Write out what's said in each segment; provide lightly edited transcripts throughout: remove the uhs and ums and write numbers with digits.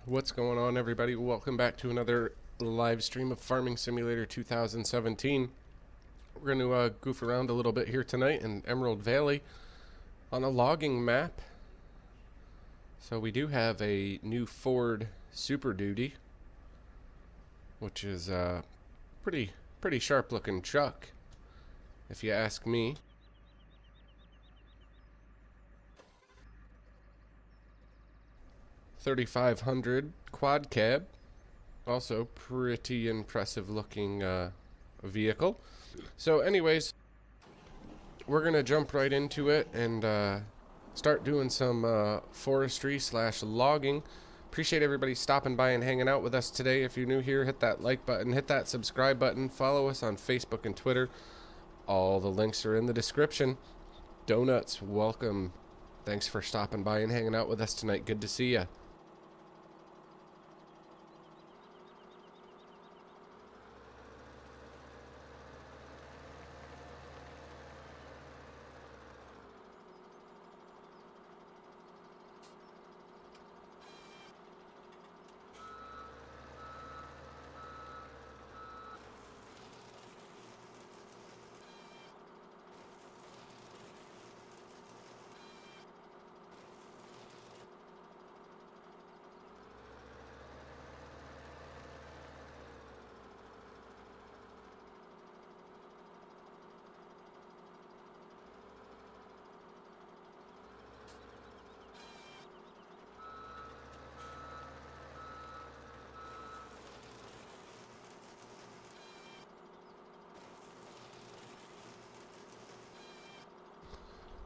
What's going on, everybody? Welcome back to another live stream of Farming Simulator 2017. We're going to goof around a little bit here tonight in Emerald Valley on a logging map. So we do have a new Ford Super Duty, which is a pretty sharp looking truck, if you ask me. $3,500 quad cab. Also pretty impressive looking vehicle. So anyways, we're going to jump right into it and start doing some forestry / logging. Appreciate everybody stopping by and hanging out with us today. If you're new here, hit that like button, hit that subscribe button, follow us on Facebook and Twitter. All the links are in the description. Donuts, welcome. Thanks for stopping by and hanging out with us tonight. Good to see ya.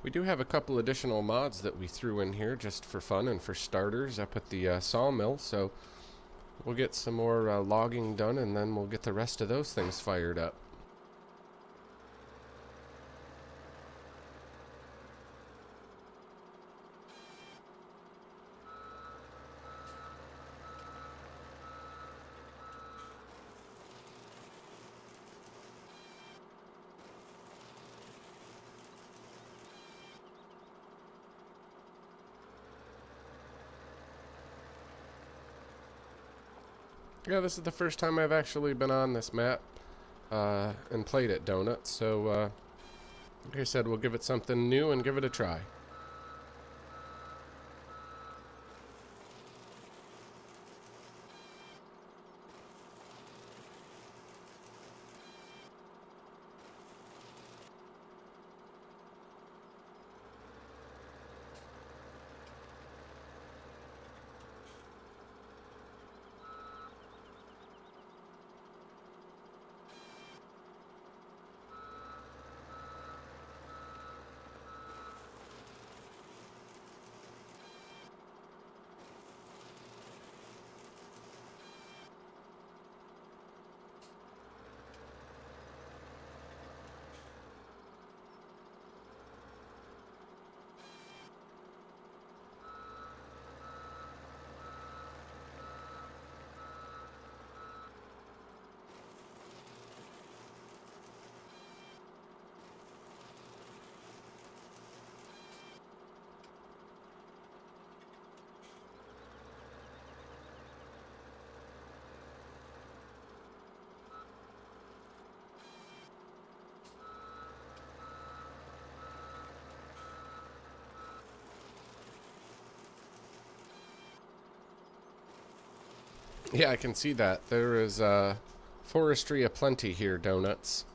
We do have a couple additional mods that we threw in here just for fun and for starters up at the sawmill, so we'll get some more logging done and then we'll get the rest of those things fired up. Yeah, this is the first time I've actually been on this map and played it, Donuts. So, like I said, we'll give it something new and give it a try. Yeah, I can see that. There is forestry aplenty here, Donuts.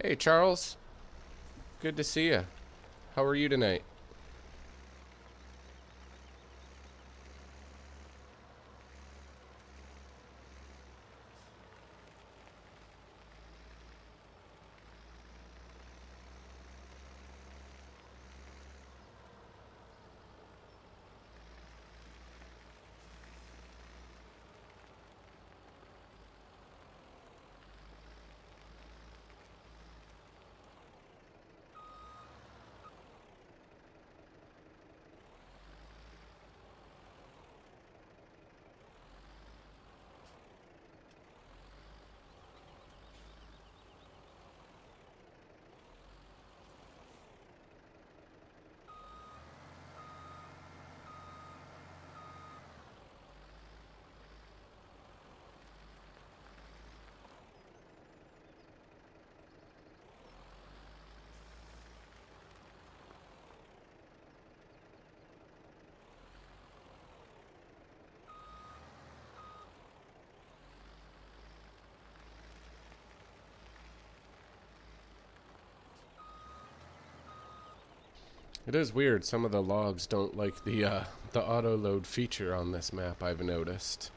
Hey, Charles. Good to see you. How are you tonight? It is weird. Some of the logs don't like the auto load feature on this map, I've noticed.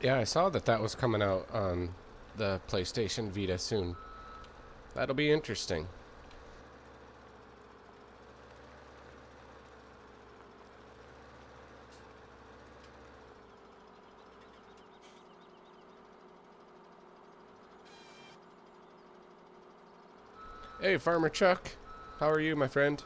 Yeah, I saw that was coming out on the PlayStation Vita soon. That'll be interesting. Hey, Farmer Chuck. How are you, my friend?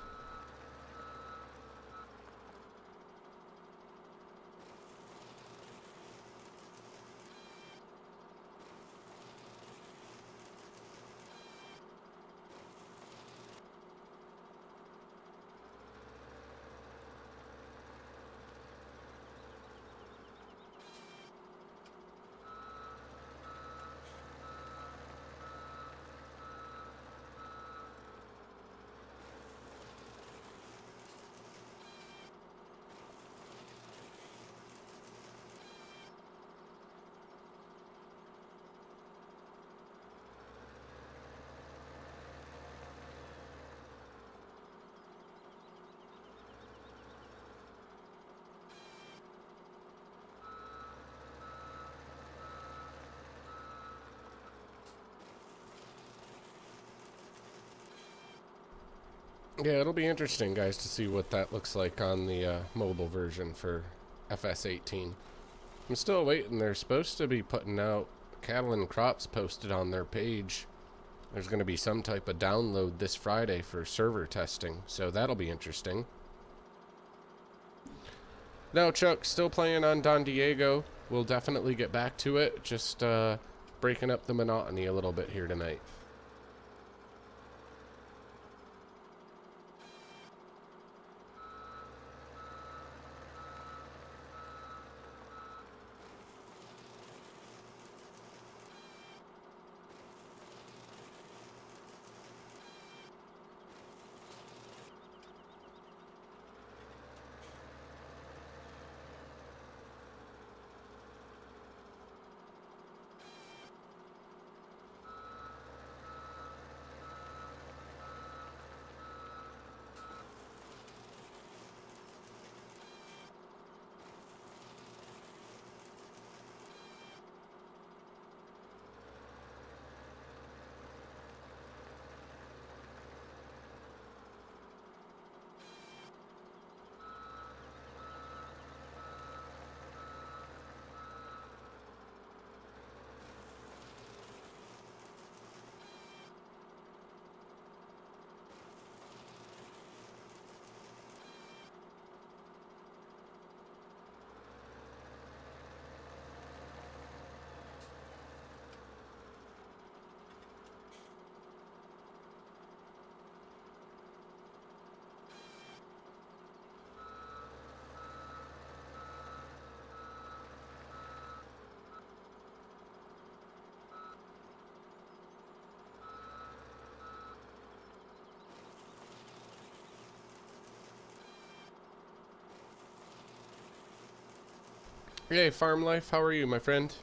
Yeah, it'll be interesting, guys, to see what that looks like on the mobile version for FS18. I'm still waiting. They're supposed to be putting out cattle and crops posted on their page. There's going to be some type of download this Friday for server testing, so that'll be interesting. Now, Chuck, still playing on Don Diego. We'll definitely get back to it. Just breaking up the monotony a little bit here tonight. Hey, Farm Life, how are you, my friend?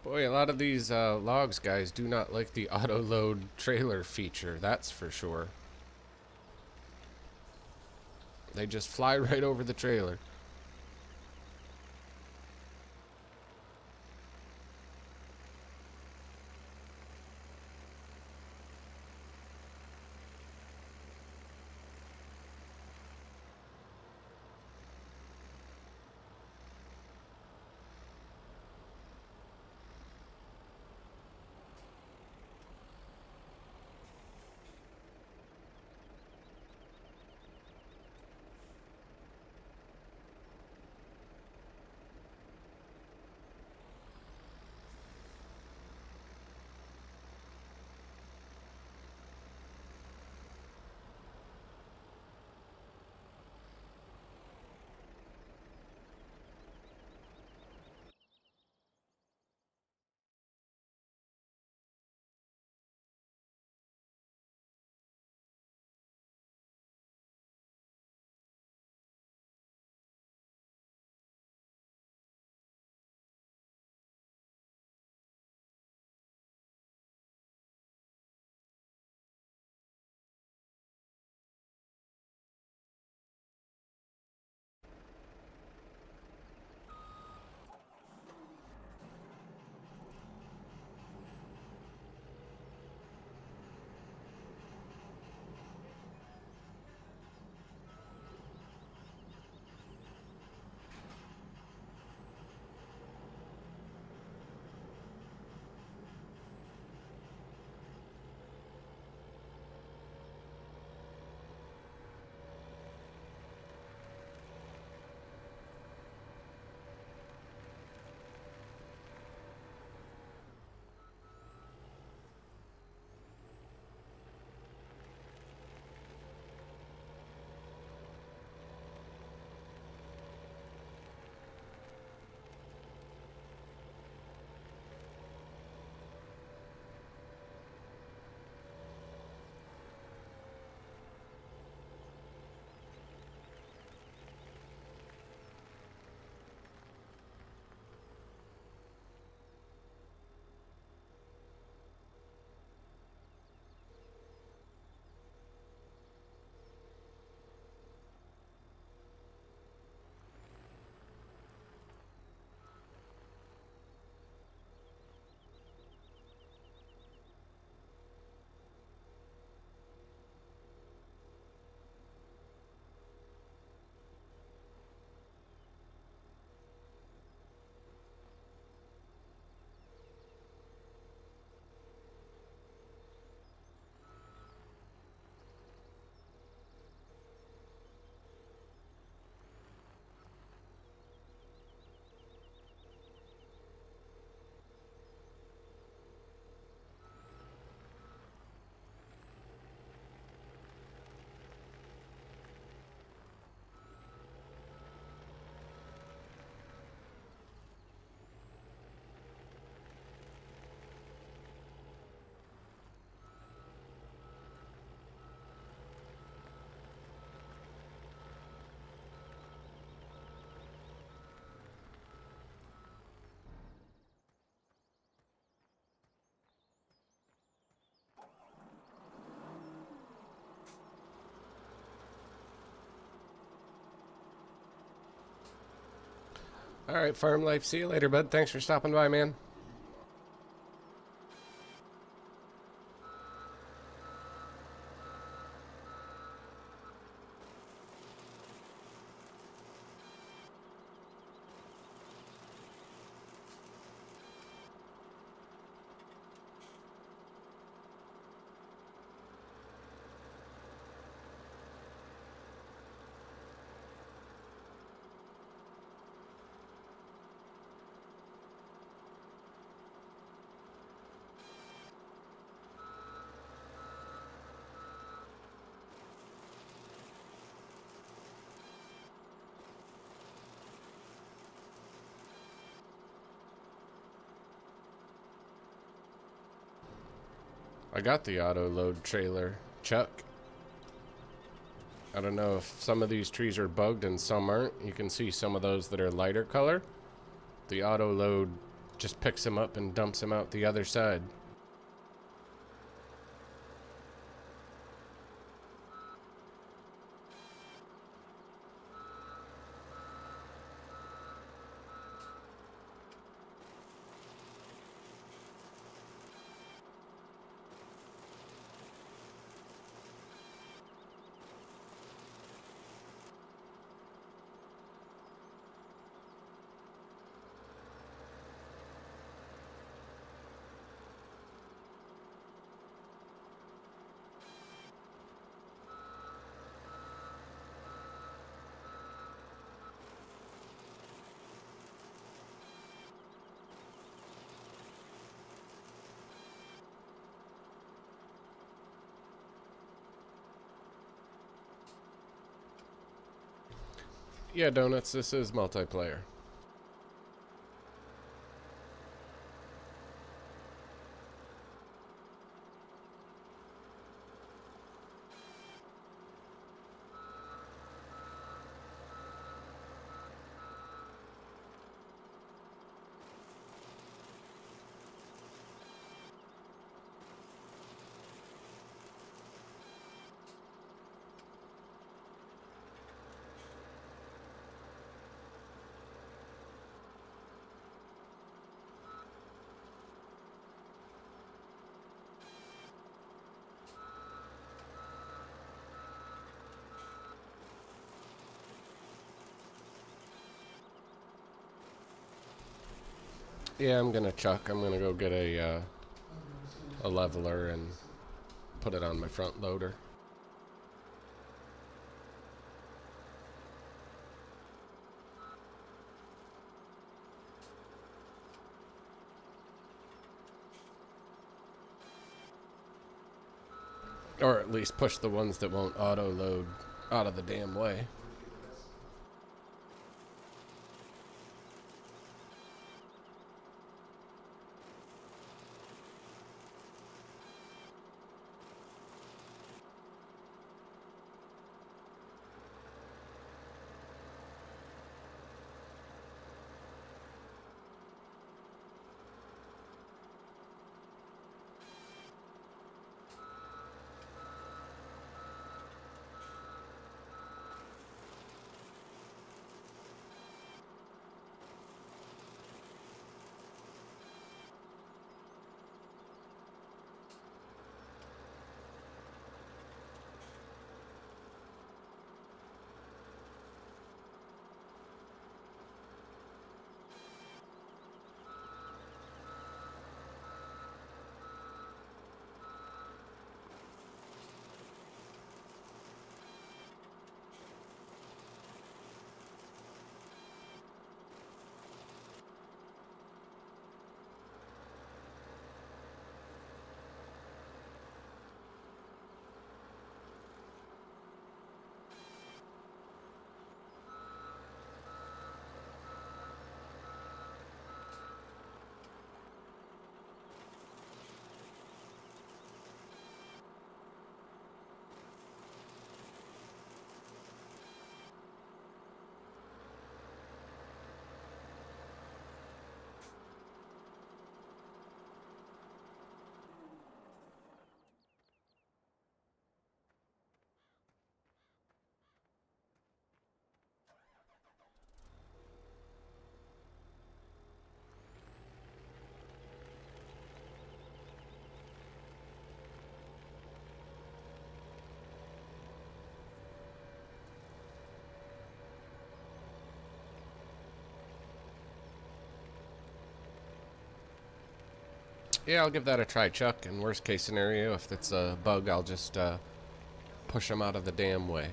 Boy, a lot of these logs guys do not like the auto load trailer feature, that's for sure. They just fly right over the trailer. All right, Farm Life. See you later, bud. Thanks for stopping by, man. I got the auto load trailer, Chuck. I don't know if some of these trees are bugged and some aren't. You can see some of those that are lighter color. The auto load just picks them up and dumps them out the other side. Yeah, Donuts, this is multiplayer. Yeah, I'm gonna chuck. I'm gonna go get a leveler and put it on my front loader. Or at least push the ones that won't auto load out of the damn way. Yeah, I'll give that a try, Chuck. And worst case scenario, if it's a bug, I'll just push them out of the damn way.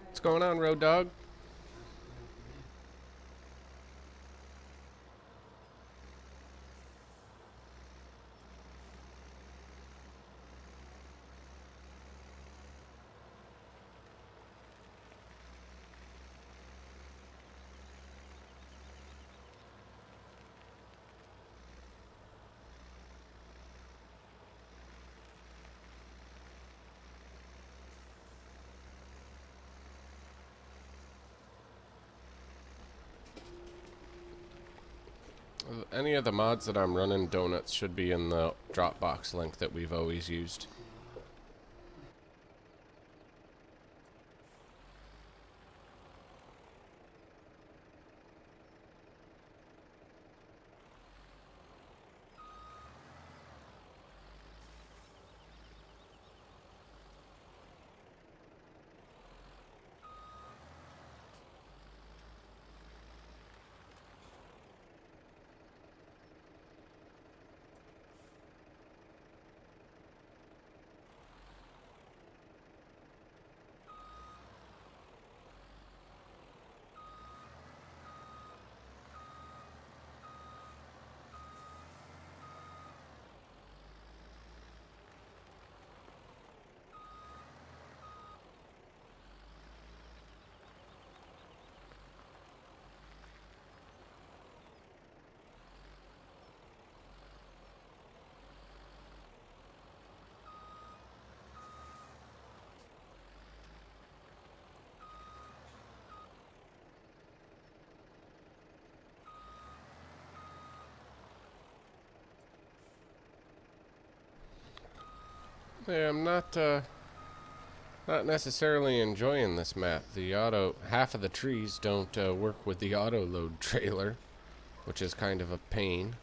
What's going on, Road Dog? Any of the mods that I'm running, donuts should be in the Dropbox link that we've always used. Yeah, I'm not necessarily enjoying this map. Half of the trees don't work with the auto load trailer, which is kind of a pain.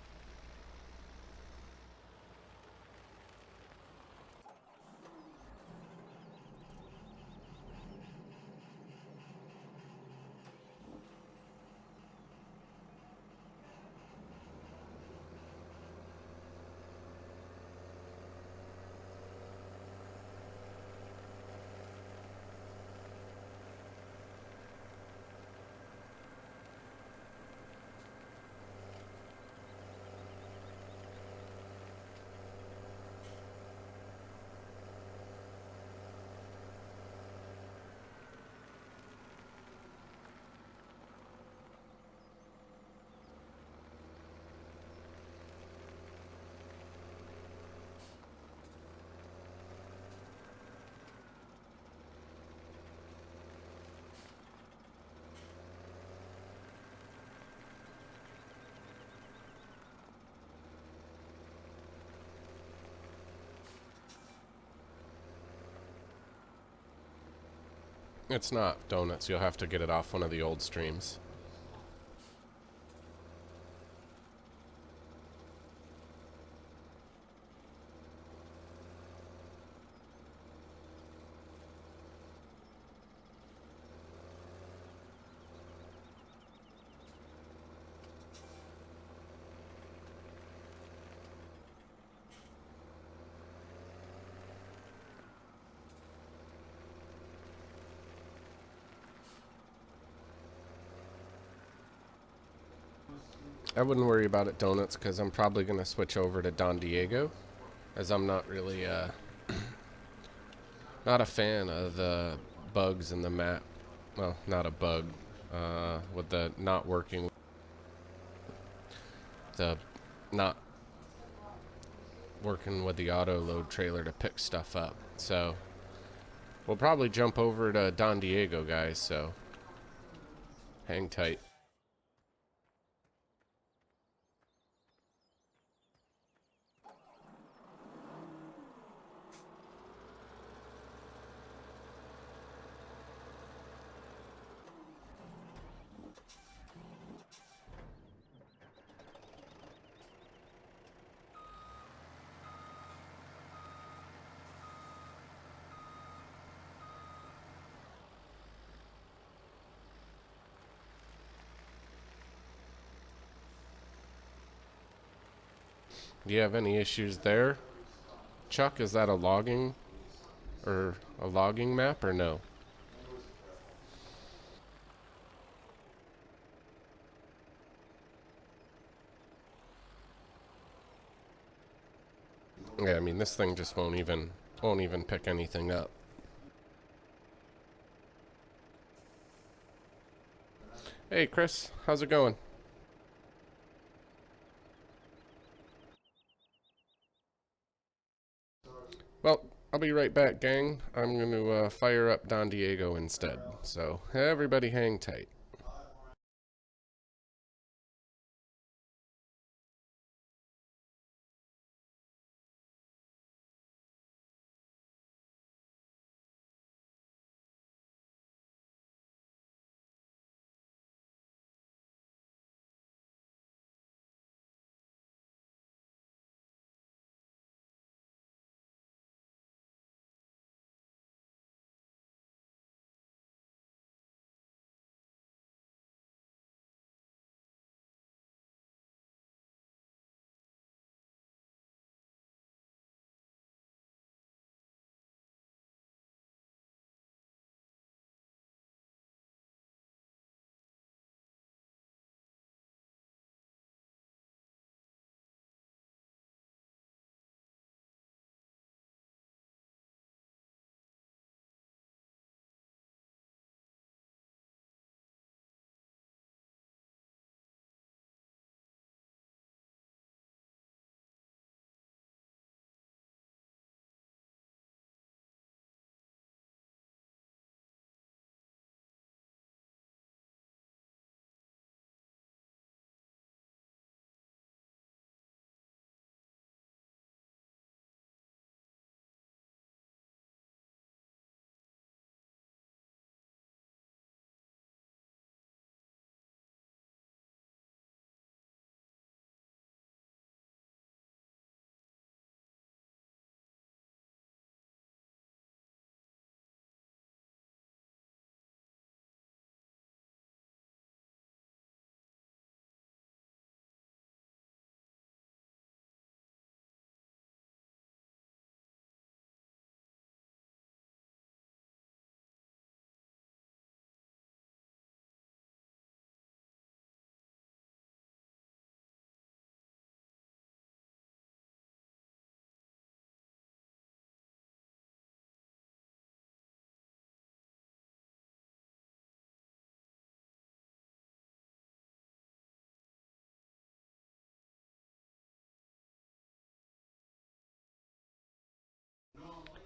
It's not donuts. You'll have to get it off one of the old streams. I wouldn't worry about it, donuts, because I'm probably going to switch over to Don Diego, as I'm not really not a fan of the bugs in the map. Well, not a bug, with the not working, the not working with the auto load trailer to pick stuff up. So we'll probably jump over to Don Diego, guys. So hang tight. Do you have any issues there, Chuck? Is that a logging map or no? Yeah, I mean this thing just won't even pick anything up. Hey Chris, how's it going? Well, I'll be right back, gang. I'm going to fire up Don Diego instead. So everybody hang tight.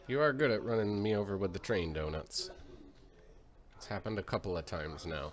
You are good at running me over with the train, donuts. It's happened a couple of times now.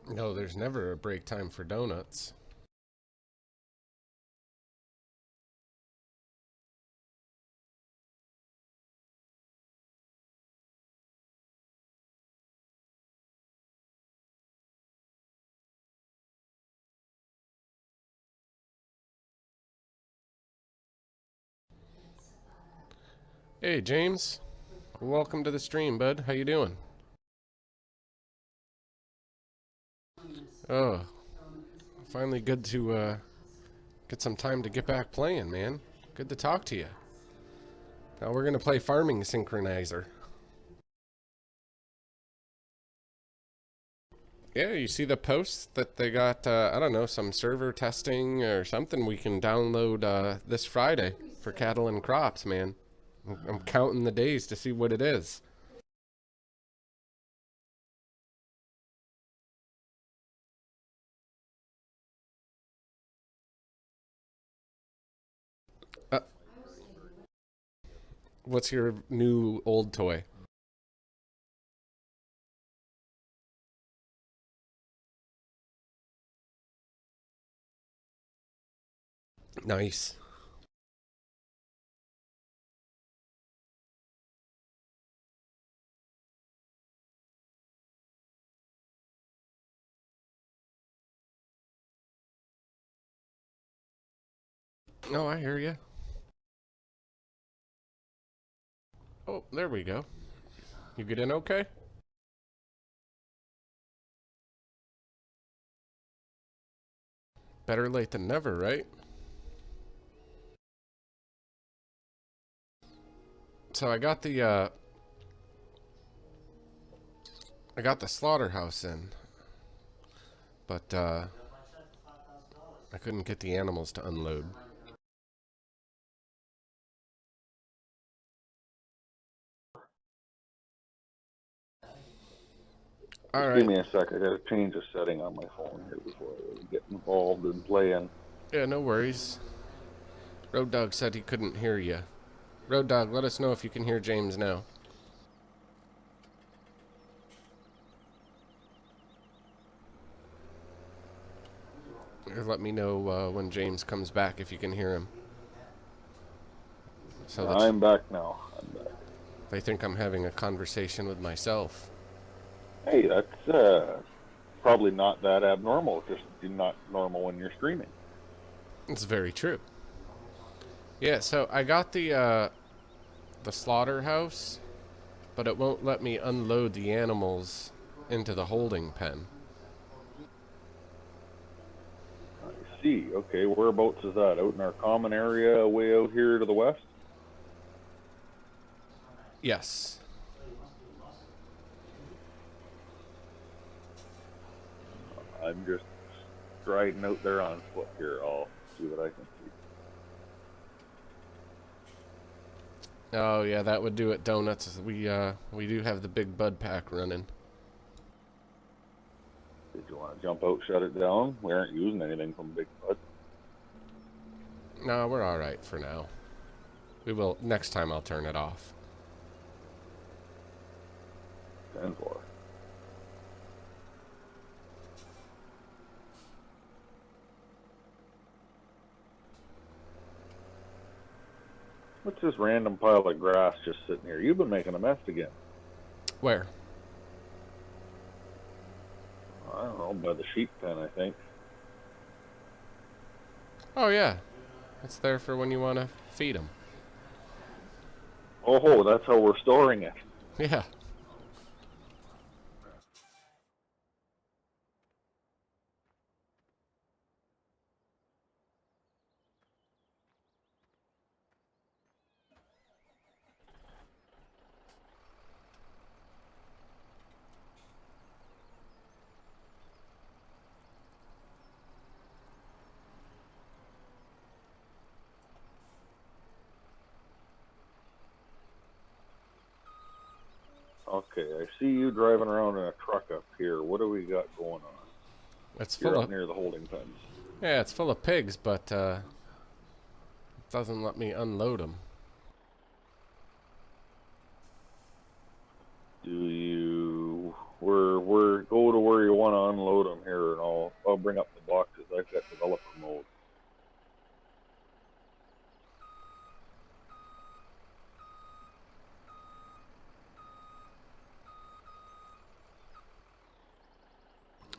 No, there's never a break time for donuts. Hey, James. Welcome to the stream, bud. How you doing? Oh, finally good to get some time to get back playing, man. Good to talk to you. Now we're gonna play Farming Synchronizer. Yeah, you see the posts that they got, I don't know, some server testing or something we can download this Friday for cattle and crops, man. I'm counting the days to see what it is. Uh, what's your new old toy? Nice. Oh, I hear you. Oh, there we go. You get in okay? Better late than never, right? So I got the slaughterhouse in, but I couldn't get the animals to unload. All Just give right. me a sec. I gotta change a setting on my phone here before I get involved in playing. Yeah, no worries. Road Dog said he couldn't hear you. Road Dog, let us know if you can hear James now. Or let me know when James comes back if you can hear him. So that I'm back now. I'm back. they think I'm having a conversation with myself. Hey, that's probably not that abnormal. Just not normal when you're streaming. It's very true. Yeah, so I got the slaughterhouse, but it won't let me unload the animals into the holding pen. I see. Okay, whereabouts is that? Out in our common area, way out here to the west? Yes. I'm just striding out there on foot here. I'll see what I can see. Oh yeah, that would do it. Donuts. We do have the big bud pack running. Did you want to jump out, shut it down? We aren't using anything from Big Bud. No, we're all right for now. We will next time. I'll turn it off. 10-4. What's this random pile of grass just sitting here? You've been making a mess again. Where? I don't know, by the sheep pen, I think. Oh yeah, it's there for when you want to feed them. Oh, that's how we're storing it. Yeah. Okay, I see you driving around in a truck up here. What do we got going on? It's You're full up of near the holding pens. yeah, it's full of pigs, but it doesn't let me unload them. Do you We're go to where you want to unload them here, and I'll bring up the boxes. I've got developer mode.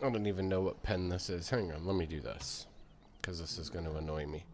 I don't even know what pen this is. Hang on, let me do this, because this is going to annoy me.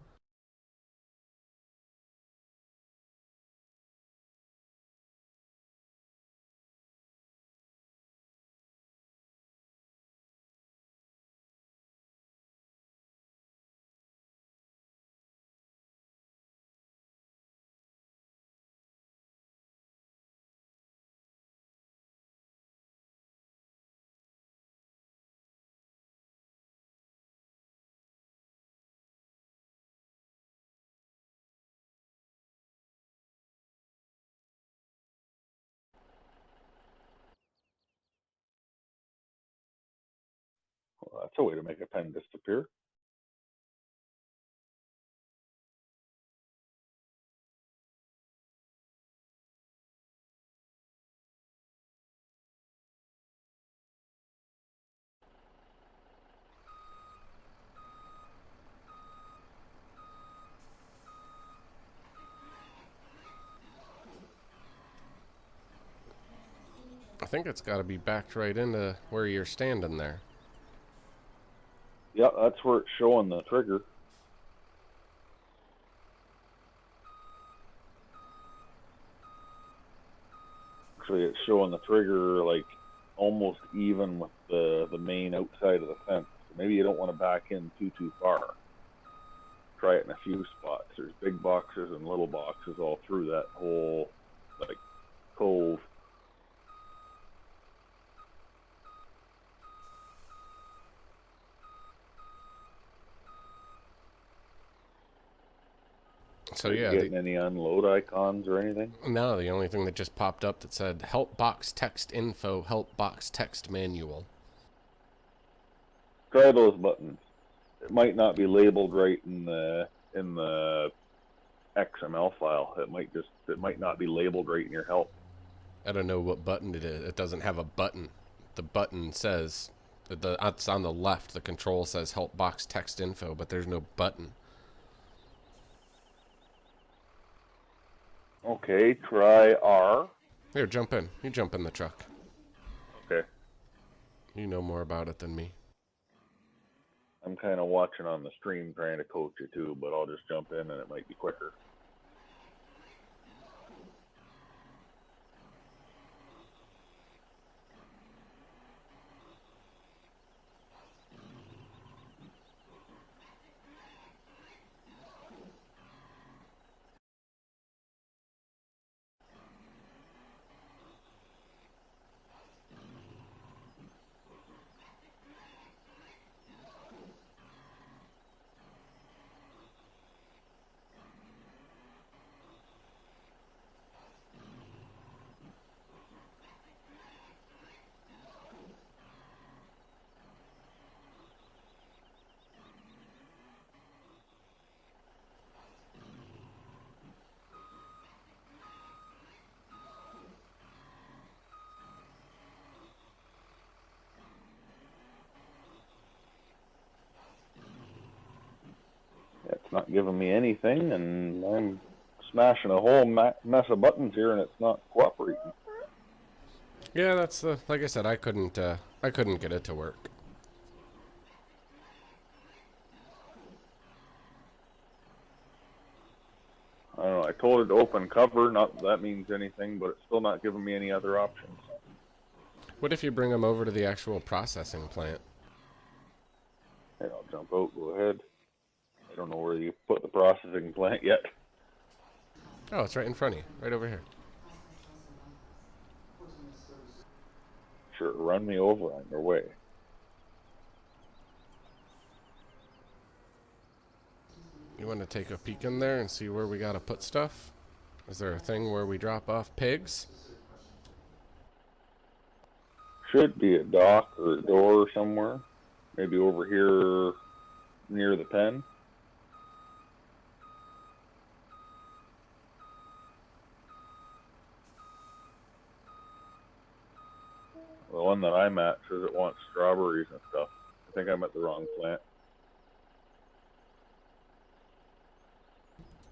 Well, that's a way to make a pen disappear. I think it's got to be backed right into where you're standing there. Yeah, that's where it's showing the trigger. Actually, it's showing the trigger like almost even with the main outside of the fence. So maybe you don't want to back in too far. Try it in a few spots. There's big boxes and little boxes all through that whole like cove. So Are you yeah, getting any unload icons or anything? no, the only thing that just popped up that said help box text info, help box text manual. Try those buttons. It might not be labeled right in the XML file. It might not be labeled right in your help. I don't know what button it is. It doesn't have a button. The button says it's on the left. The control says help box text info, but there's no button. Okay, try R. Here, jump in. You jump in the truck. Okay. You know more about it than me. I'm kind of watching on the stream trying to coach you too, but I'll just jump in and it might be quicker. It's not giving me anything, and I'm smashing a whole mess of buttons here, and it's not cooperating. Yeah, that's the. Like I said, I couldn't get it to work. I don't know. I told it to open cover. Not that that means anything, but it's still not giving me any other options. What if you bring them over to the actual processing plant? Hey, I'll jump out. Go ahead. I don't know where you put the processing plant yet. Oh, it's right in front of you, right over here. Sure, run me over on your way. You want to take a peek in there and see where we gotta put stuff? Is there a thing where we drop off pigs? Should be a dock or a door somewhere. Maybe over here near the pen. The one that I'm at says it wants strawberries and stuff. I think I'm at the wrong plant.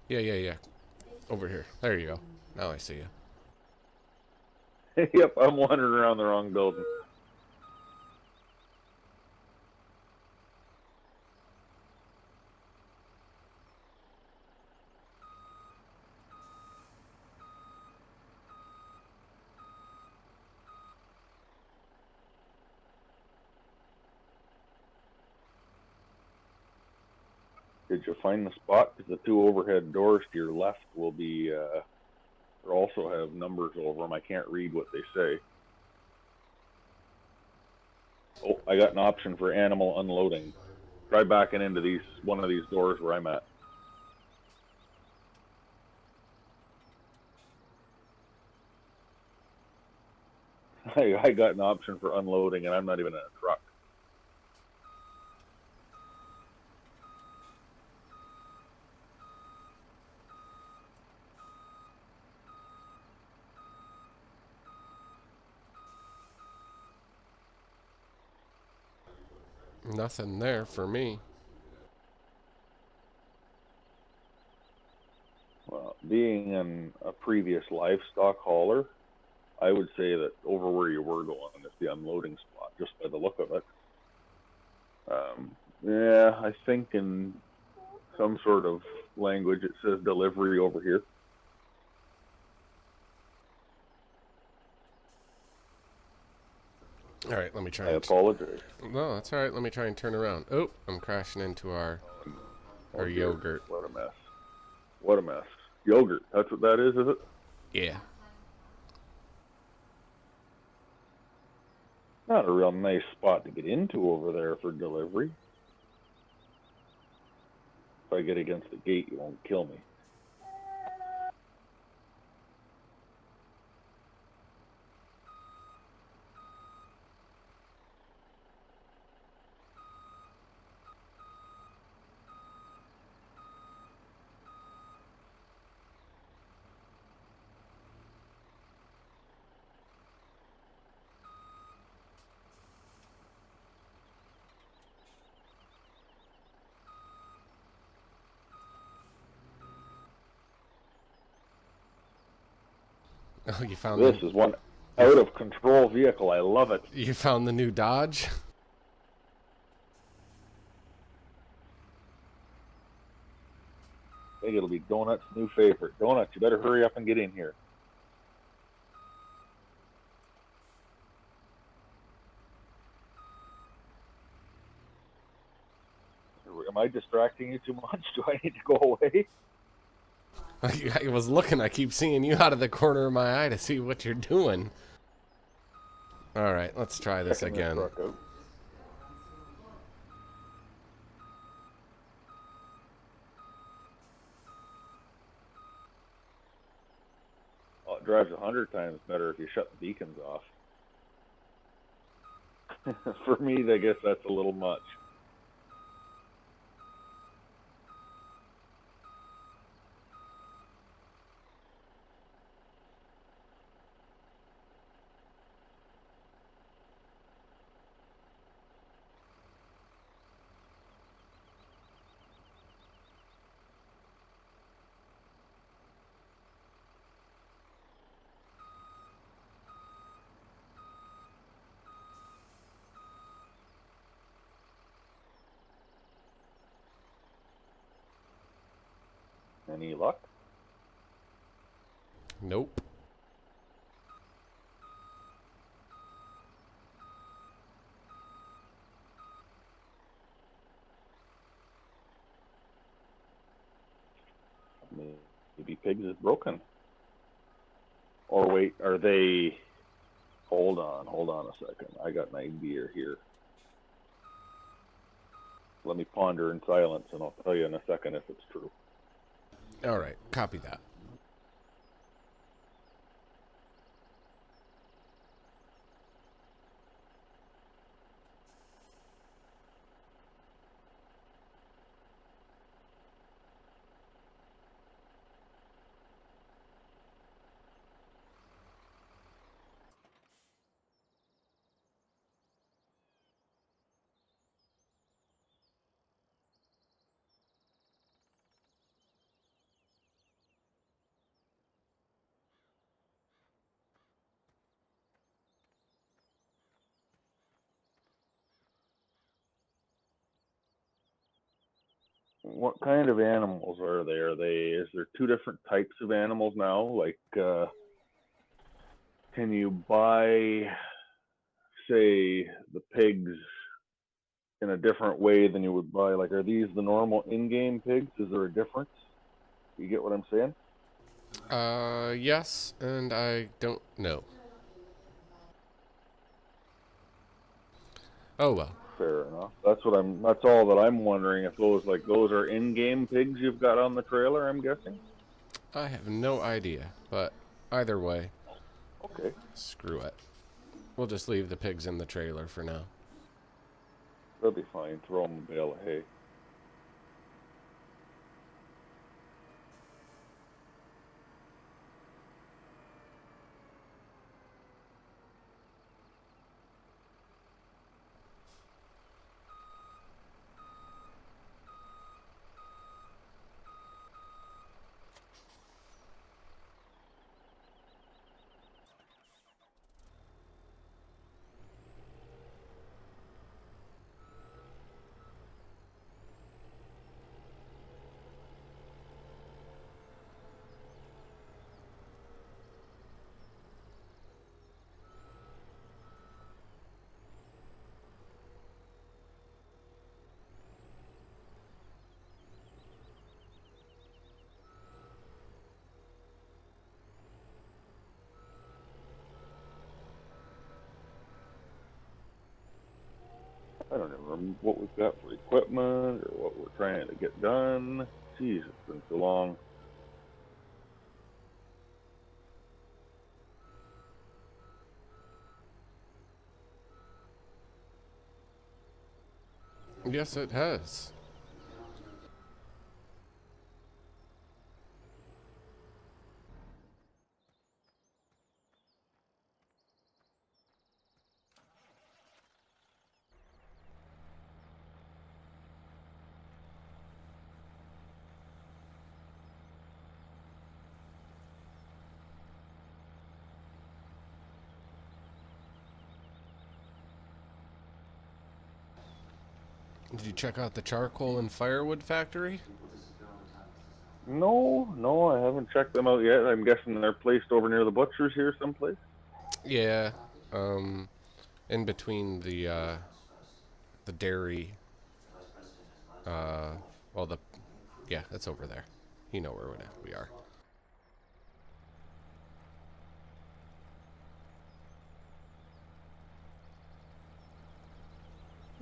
Yeah. Over here. There you go. Now I see you. Yep, I'm wandering around the wrong building. Did you find the spot? Because the two overhead doors to your left will be, also have numbers over them. I can't read what they say. Oh, I got an option for animal unloading. Try backing into one of these doors where I'm at. I got an option for unloading, and I'm not even in a truck. Nothing there for me. Well, being a previous livestock hauler, I would say that over where you were going is the unloading spot, just by the look of it. Yeah, I think in some sort of language it says delivery over here. All right, let me try. I apologize. No, that's all right. Let me try and turn around. Oh, I'm crashing into our Oh, dear. yogurt. What a mess. What a mess. Yogurt, that's what that is it? Yeah. Not a real nice spot to get into over there for delivery. If I get against the gate, you won't kill me. Oh, you found This is one out of control vehicle. I love it. You found the new Dodge? I think it'll be Donut's new favorite. Donut, you better hurry up and get in here. Am I distracting you too much? Do I need to go away? I was looking. I keep seeing you out of the corner of my eye to see what you're doing. All right, let's try this again. Oh, it drives 100 times better if you shut the beacons off. For me, I guess that's a little much. Any luck? Nope. Maybe Pigs is broken. Or wait, are they... Hold on a second. I got an idea here. Let me ponder in silence, and I'll tell you in a second if it's true. All right, copy that. what kind of animals are they? Is there two different types of animals now? Like, can you buy, say, the pigs in a different way than you would buy? Like, are these the normal in-game pigs? Is there a difference? You get what I'm saying? Yes, and I don't know. Oh well. Fair enough. That's all that I'm wondering, if those are in-game pigs you've got on the trailer, I'm guessing. I have no idea, but either way, Okay. screw it. We'll just leave the pigs in the trailer for now. They'll be fine. Throw them a bale of hay. I don't even remember what we've got for equipment or what we're trying to get done. Jeez, it's been so long. Yes, it has. Did you check out the charcoal and firewood factory? No, I haven't checked them out yet. I'm guessing they're placed over near the butcher's here someplace. Yeah. In between the dairy. Uh, well, yeah, it's over there. You know where we are.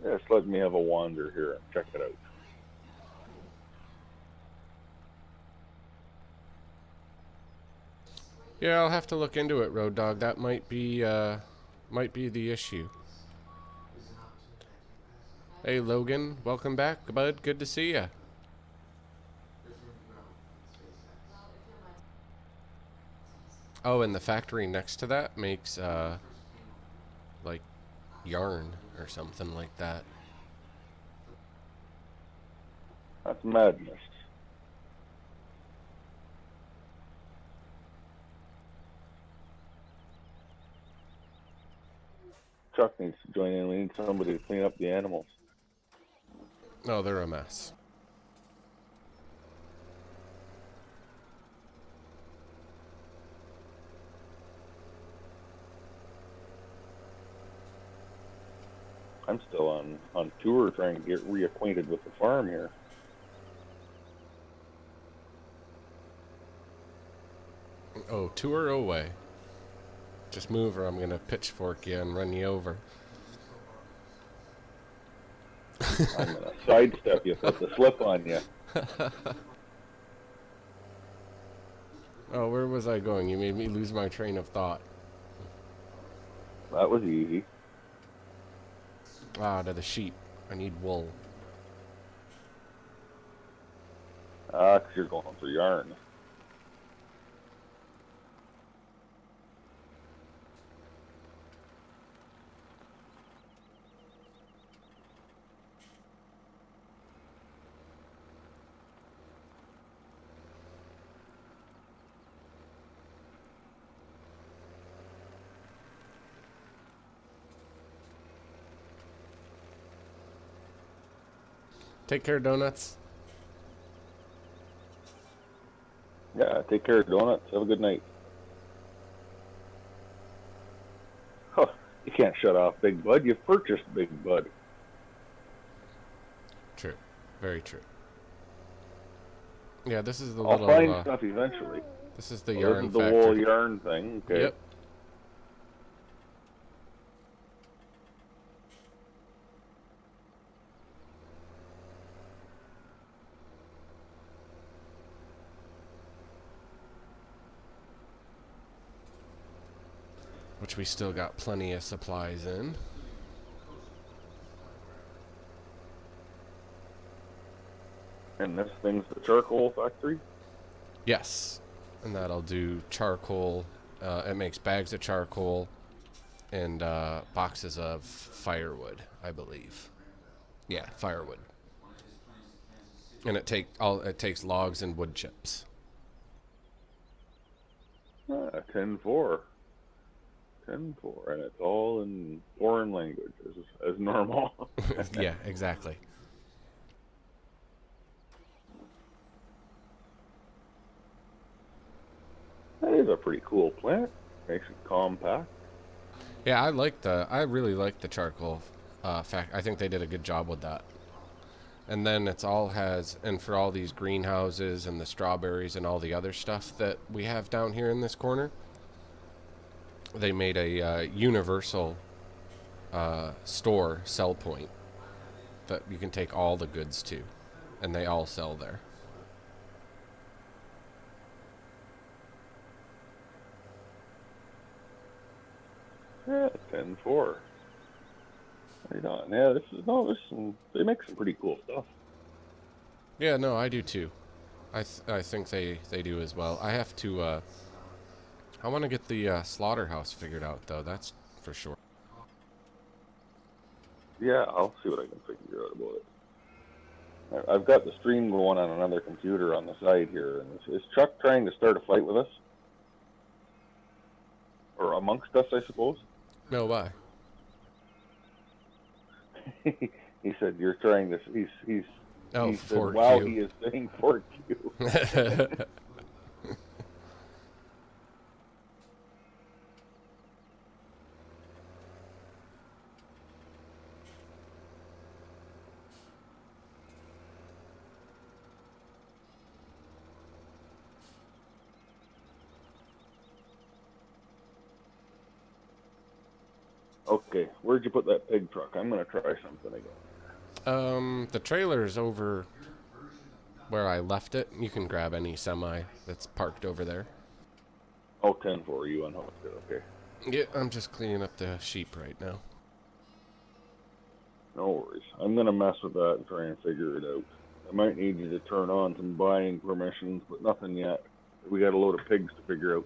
Yeah, just let me have a wander here and check it out. Yeah, I'll have to look into it, Road Dog. That might be the issue. Hey, Logan, welcome back, bud. Good to see ya. Oh, and the factory next to that makes like yarn or something like that. That's madness. Chuck needs to join in. We need somebody to clean up the animals. Oh, they're a mess. I'm still on tour trying to get reacquainted with the farm here. Oh, tour away. Just move or I'm gonna pitchfork you and run you over. I'm gonna sidestep you, put the slip on you. Oh, where was I going? You made me lose my train of thought. That was easy. Ah, to the sheep. I need wool. Ah, 'cause you're going for yarn. Take care, donuts. Yeah, take care, Donuts. Have a good night. Huh, you can't shut off Big Bud. You've purchased Big Bud. True. Very true. Yeah, this is the I'll little, find stuff eventually. this is the Well, this yarn is the wool factory. yarn thing. Okay. Yep. Which we still got plenty of supplies in. And this thing's the charcoal factory? Yes. And that'll do charcoal. It makes bags of charcoal and boxes of firewood, I believe. Yeah, firewood. And it takes logs and wood chips. 10-4. 10-4. And it's all in foreign languages as normal. Yeah, exactly. That is a pretty cool plant. Makes it compact. Yeah, I really like the charcoal fact. I think they did a good job with that. And then and for all these greenhouses and the strawberries and all the other stuff that we have down here in this corner, they made a universal store sell point that you can take all the goods to, and they all sell there. Yeah, 10-4. Right on. Yeah, they make some pretty cool stuff. Yeah, no, I do too. I think they do as well. I have to I want to get the slaughterhouse figured out though. That's for sure. Yeah, I'll see what I can figure out about it. I've got the stream going on another computer on the side here. And is Chuck trying to start a fight with us? Or amongst us, I suppose? No, why? He said you're trying to. Oh, He said fork wow. you. He is saying fork you. Okay, where'd you put that pig truck? I'm gonna try something again. The trailer's over where I left it. You can grab any semi that's parked over there. Oh, 10-4, you unhooked it. Okay, Yeah, I'm just cleaning up the sheep right now. no worries. I'm gonna mess with that and try and figure it out. I might need you to turn on some buying permissions, but nothing yet. We got a load of pigs to figure out.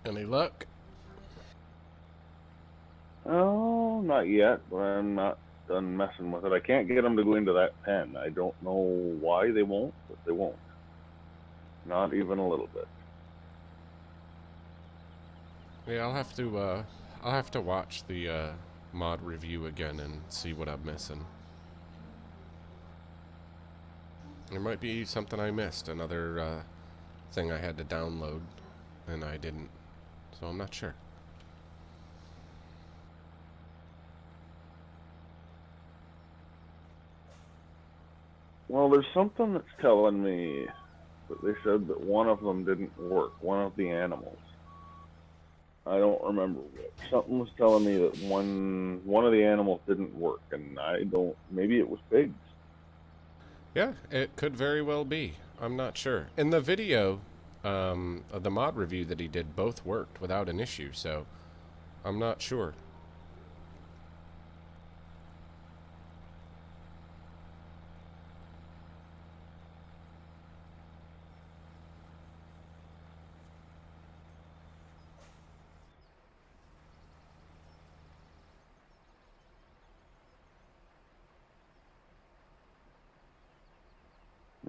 Any luck? Oh, not yet, but I'm not done messing with it. I can't get them to go into that pen. I don't know why they won't, but they won't. Not even a little bit. Yeah, I'll have to watch the mod review again and see what I'm missing. There might be something I missed, another thing I had to download, and I didn't. So I'm not sure. Well, there's something that's telling me that they said that one of them didn't work, one of the animals. I don't remember what. Something was telling me that one of the animals didn't work, and I don't. Maybe it was pigs. Yeah, it could very well be. I'm not sure. In the video, of the mod review that he did, both worked without an issue, so I'm not sure.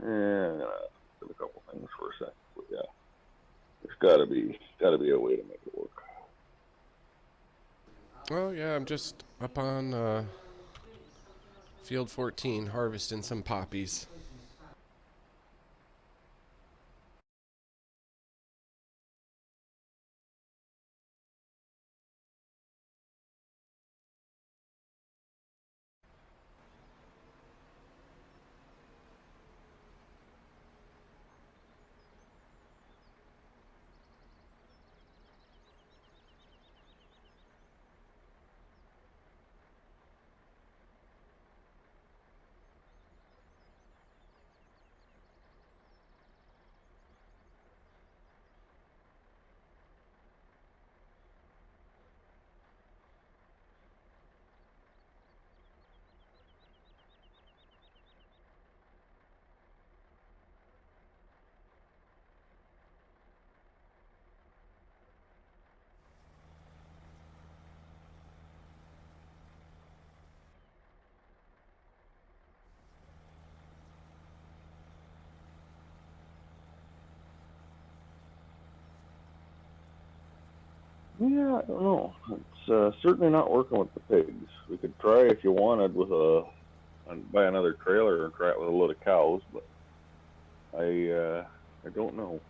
Yeah, I'm gonna do a couple things for a sec. But yeah, there's gotta be a way to make it work. Well, yeah, I'm just up on field 14 harvesting some poppies. Yeah, I don't know. It's certainly not working with the pigs. We could try if you wanted with buy another trailer and try it with a load of cows, but I don't know.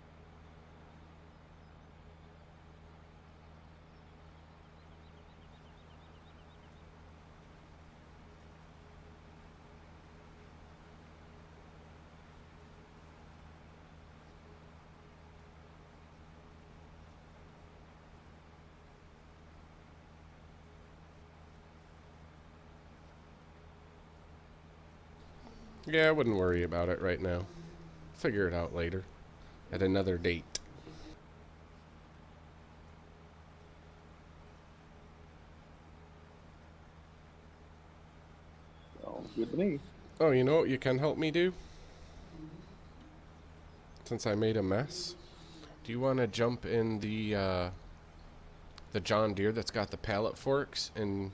Yeah, I wouldn't worry about it right now. Figure it out later, at another date. Sounds good to me. Oh, you know what you can help me do? Since I made a mess, do you want to jump in the John Deere that's got the pallet forks and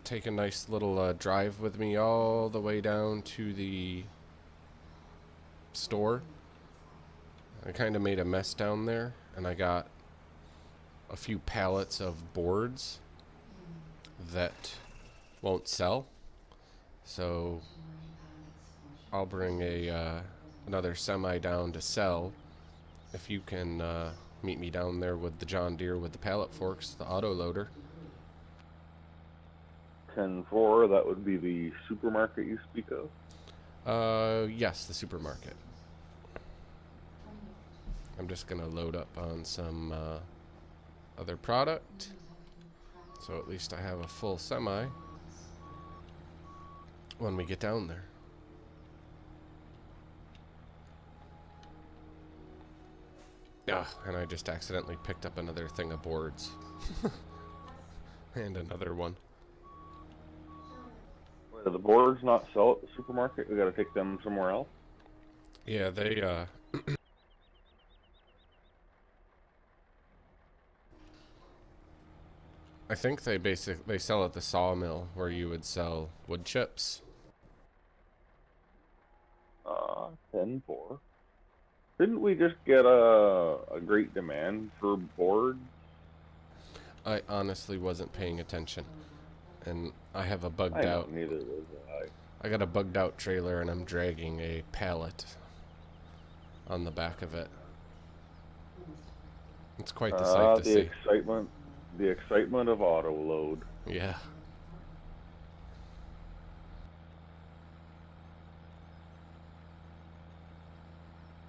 take a nice little drive with me all the way down to the store? I kind of made a mess down there, and I got a few pallets of boards that won't sell. So I'll bring a another semi down to sell. If you can meet me down there with the John Deere with the pallet forks, the auto loader. 10-4, that would be the supermarket you speak of. Yes, the supermarket. I'm just gonna load up on some other product, so at least I have a full semi when we get down there. Ah, and I just accidentally picked up another thing of boards. And another one. Do the boards not sell at the supermarket? We got to take them somewhere else. Yeah, they I think they sell at the sawmill where you would sell wood chips. 10-4. Didn't we just get a great demand for boards? I honestly wasn't paying attention, and I have a I bugged know, out. neither was I. I got a bugged out trailer, and I'm dragging a pallet on the back of it. It's quite the sight to see. The excitement of auto load. Yeah.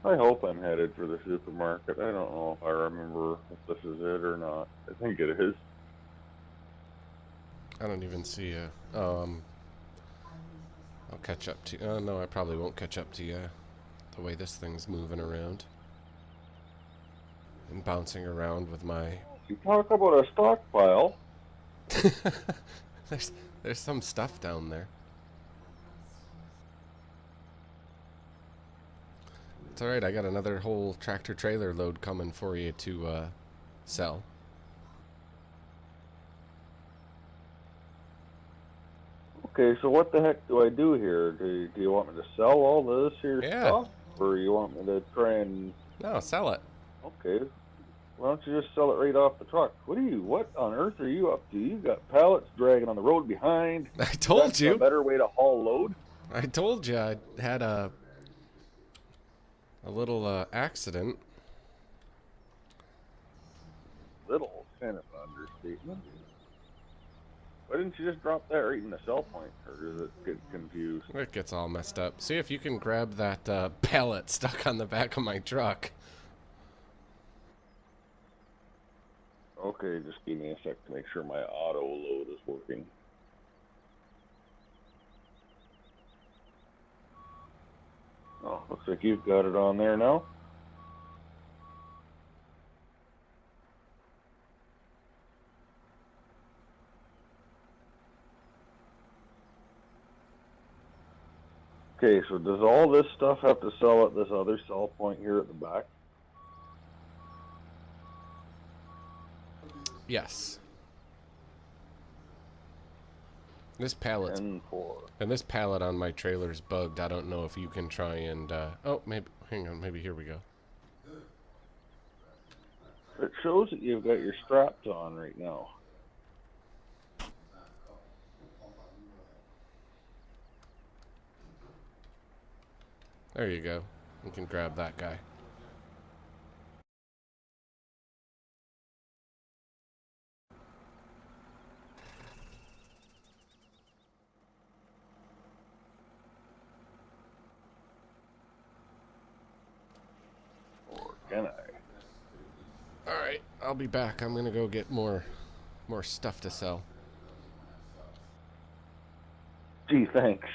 I hope I'm headed for the supermarket. I don't know if I remember if this is it or not. I think it is. I don't even see a. I'll catch up to. No, I probably won't catch up to you. The way this thing's moving around and bouncing around with my. You talk about a stockpile. There's some stuff down there. It's alright, I got another whole tractor trailer load coming for you to sell. Okay, so what the heck do I do here? Do you want me to sell all this here Yeah. stuff? Or you want me to try and... No, sell it. Okay, why don't you just sell it right off the truck? What on earth are you up to? You got pallets dragging on the road behind. I told That's you. a better way to haul load? I told you I had a little accident. Little, kind of an understatement. Why didn't you just drop that right in the sell point? Or does it get confused? It gets all messed up. See if you can grab that pallet stuck on the back of my truck. Okay, just give me a sec to make sure my auto load is working. Oh, looks like you've got it on there now. Okay, so does all this stuff have to sell at this other sell point here at the back? Yes. This pallet's 10-4. and this pallet on my trailer's bugged. I don't know if you can try and oh, maybe hang on, maybe here we go. It shows that you've got your straps on right now. There you go. You can grab that guy. Or can I? Alright, I'll be back. I'm gonna go get more stuff to sell. Gee, thanks.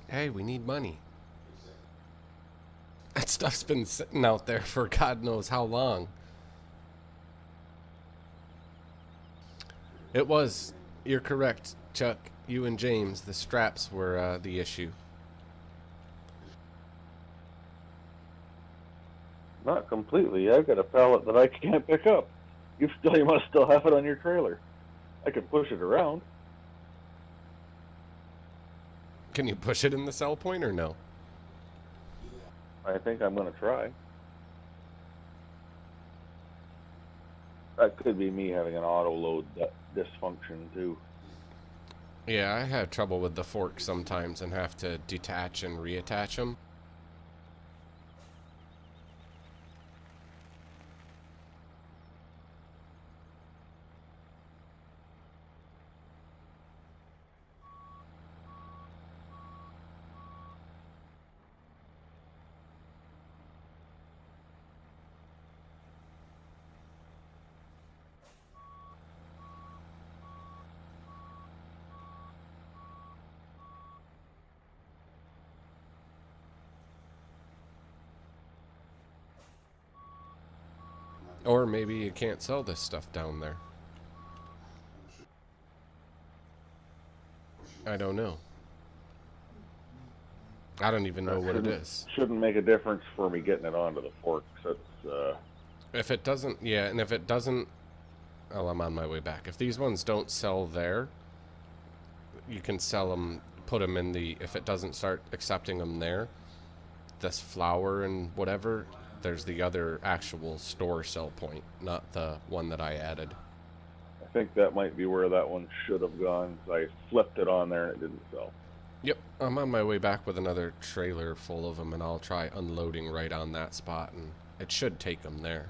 Hey, we need money. That stuff's been sitting out there for God knows how long. It was. You're correct, Chuck. You and James, the straps were the issue. Not completely. I've got a pallet that I can't pick up. You must still have it on your trailer. I can push it around. Can you push it in the sell point or no? I think I'm going to try. That could be me having an auto load dysfunction too. Yeah, I have trouble with the fork sometimes and have to detach and reattach them. Or maybe you can't sell this stuff down there. I don't know. I don't even know what it is. Shouldn't make a difference for me getting it onto the forks. If it doesn't, yeah, and if it doesn't Oh, I'm on my way back. If these ones don't sell there, you can sell them, put them in the, if it doesn't start accepting them there, this flower and whatever, there's the other actual store sell point, not the one that I added. I think that might be where that one should have gone. I flipped it on there and it didn't sell. Yep, I'm on my way back with another trailer full of them, and I'll try unloading right on that spot, and it should take them there.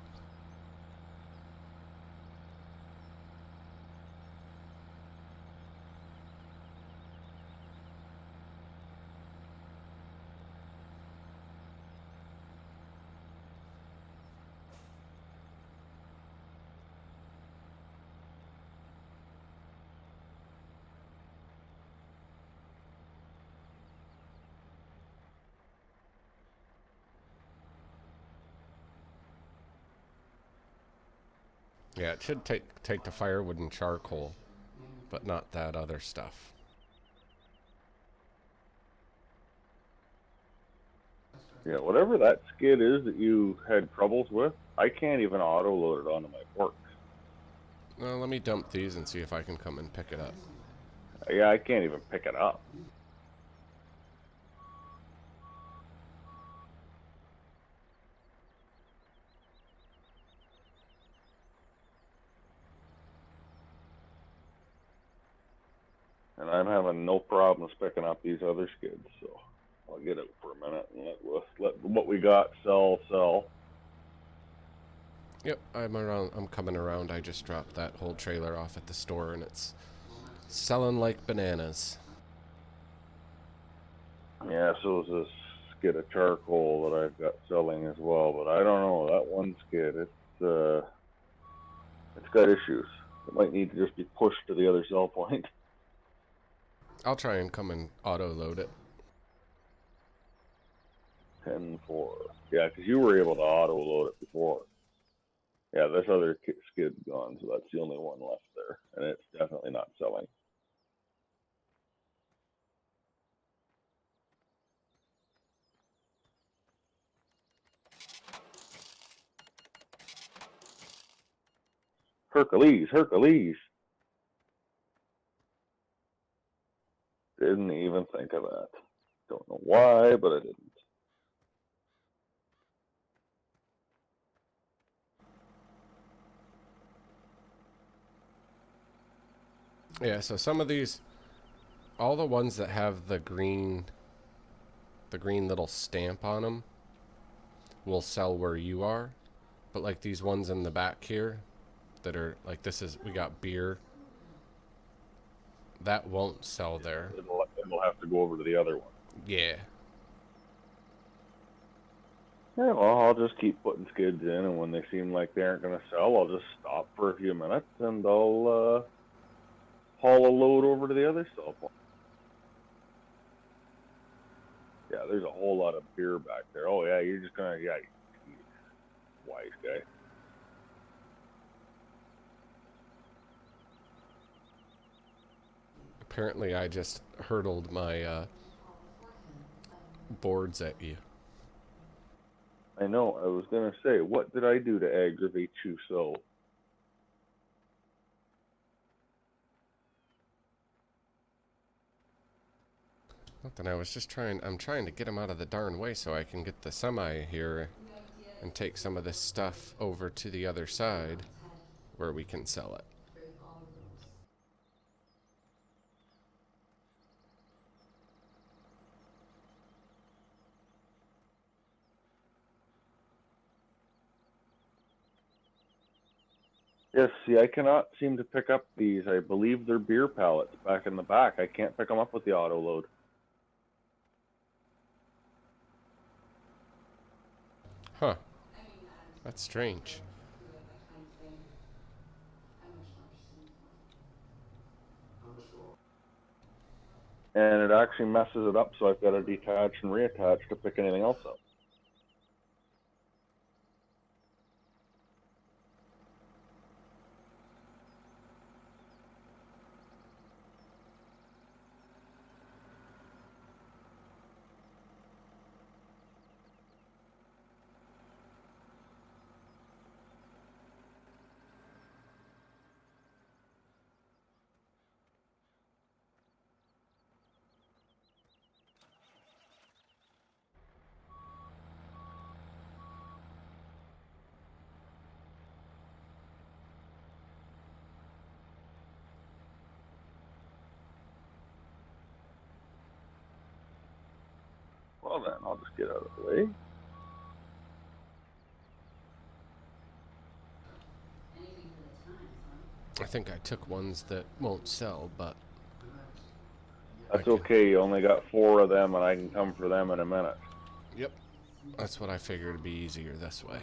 Yeah, it should take the firewood and charcoal, but not that other stuff. Yeah, whatever that skid is that you had troubles with, I can't even auto load it onto my forks. Well, let me dump these and see if I can come and pick it up. Yeah, I can't even pick it up. And I'm having no problems picking up these other skids, so I'll get out for a minute and let what we got sell. Yep, I'm around. I'm coming around. I just dropped that whole trailer off at the store, and it's selling like bananas. Yeah, so is this skid of charcoal that I've got selling as well, but I don't know, that one skid, it's got issues. It might need to just be pushed to the other sell point. I'll try and come and auto load it. 10-4. Yeah, because you were able to auto load it before. Yeah, this other skid's gone, so that's the only one left there, and it's definitely not selling. Hercules. Didn't even think of that. Don't know why, but I didn't. Yeah, so some of these, all the ones that have the green little stamp on them will sell where you are. But like these ones in the back here that are like we got beer. That won't sell there. It'll have to go over to the other one. Yeah. Yeah, well, I'll just keep putting skids in, and when they seem like they aren't going to sell, I'll just stop for a few minutes, and I'll haul a load over to the other sell point. Yeah, there's a whole lot of beer back there. Oh, yeah, you're just going to, yeah, wise guy. Apparently, I just hurtled my boards at you. I know, I was going to say, what did I do to aggravate you so? Nothing. I was just I'm trying to get him out of the darn way so I can get the semi here and take some of this stuff over to the other side where we can sell it. Yes, see, I cannot seem to pick up these. I believe they're beer pallets back in the back. I can't pick them up with the auto load. Huh. That's strange. And it actually messes it up, so I've got to detach and reattach to pick anything else up. Well then, I'll just get out of the way. I think I took ones that won't sell, but That's okay. You only got 4 of them, and I can come for them in a minute. Yep. That's what I figured would be easier this way.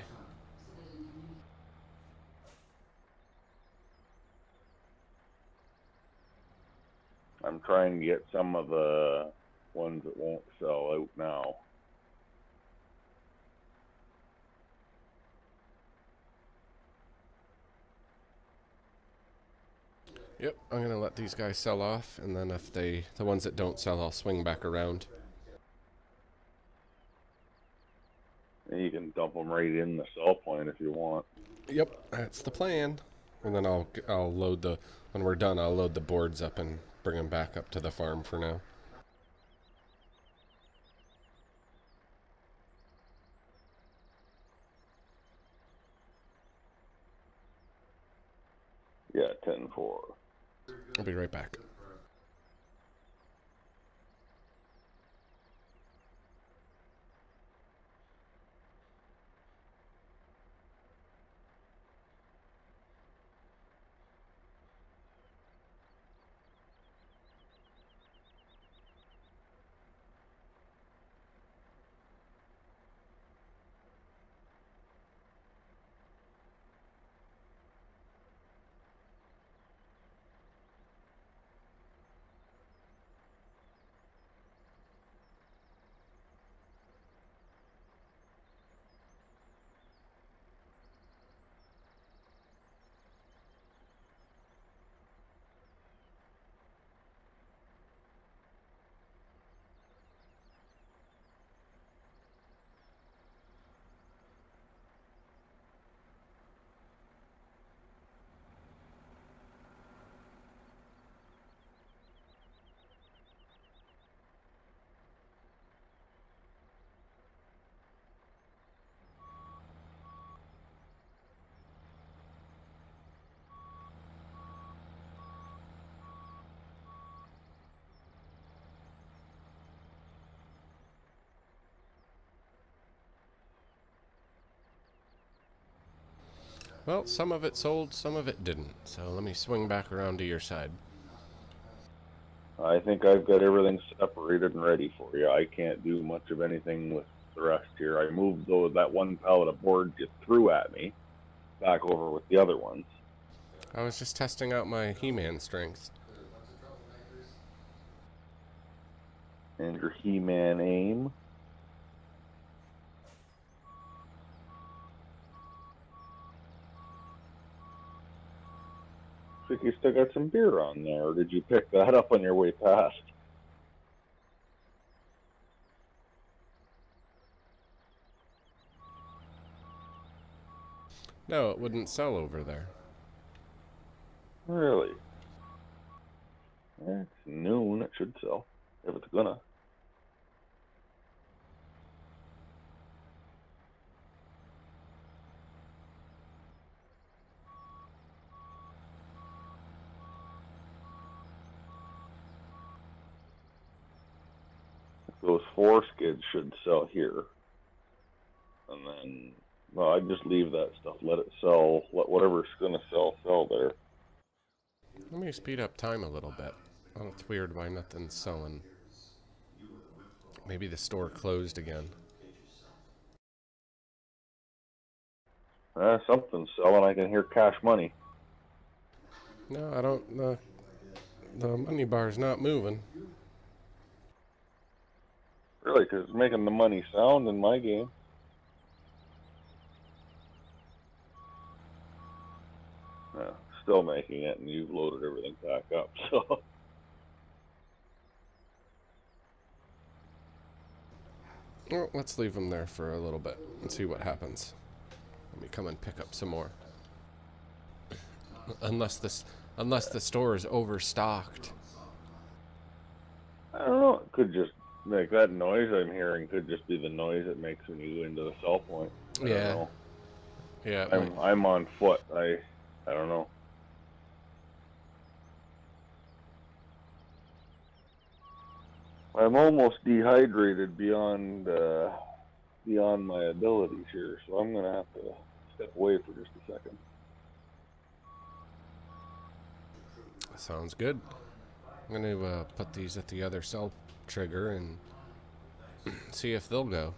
I'm trying to get some of the ones that won't sell out now. Yep, I'm gonna let these guys sell off, and then if the ones that don't sell, I'll swing back around. And you can dump them right in the sell point if you want. Yep, that's the plan. And then I'll load when we're done, I'll load the boards up and bring them back up to the farm for now. Yeah, 10-4. I'll be right back. Well, some of it sold, some of it didn't. So let me swing back around to your side. I think I've got everything separated and ready for you. I can't do much of anything with the rest here. I moved that one pallet of boards you threw at me back over with the other ones. I was just testing out my He-Man strength. And your He-Man aim. Looks like you still got some beer on there, or did you pick that up on your way past? No, it wouldn't sell over there. Really? It's noon. It should sell. If it's gonna. Those 4 skids should sell here. And then, well, I'd just leave that stuff. Let it sell. Let whatever's gonna sell there. Let me speed up time a little bit. Oh, it's weird why nothing's selling. Maybe the store closed again. Something's selling. I can hear cash money. No, I don't. The money bar's not moving. Really, because it's making the money sound in my game. Still making it, and you've loaded everything back up. So Well, let's leave them there for a little bit and see what happens. Let me come and pick up some more. Unless the store is overstocked. I don't know. It could just like that noise I'm hearing could just be the noise it makes when you go into the sell point. I don't know. Yeah. I'm on foot. I don't know. I'm almost dehydrated beyond my abilities here, so I'm gonna have to step away for just a second. Sounds good. I'm going to put these at the other cell trigger and see if they'll go.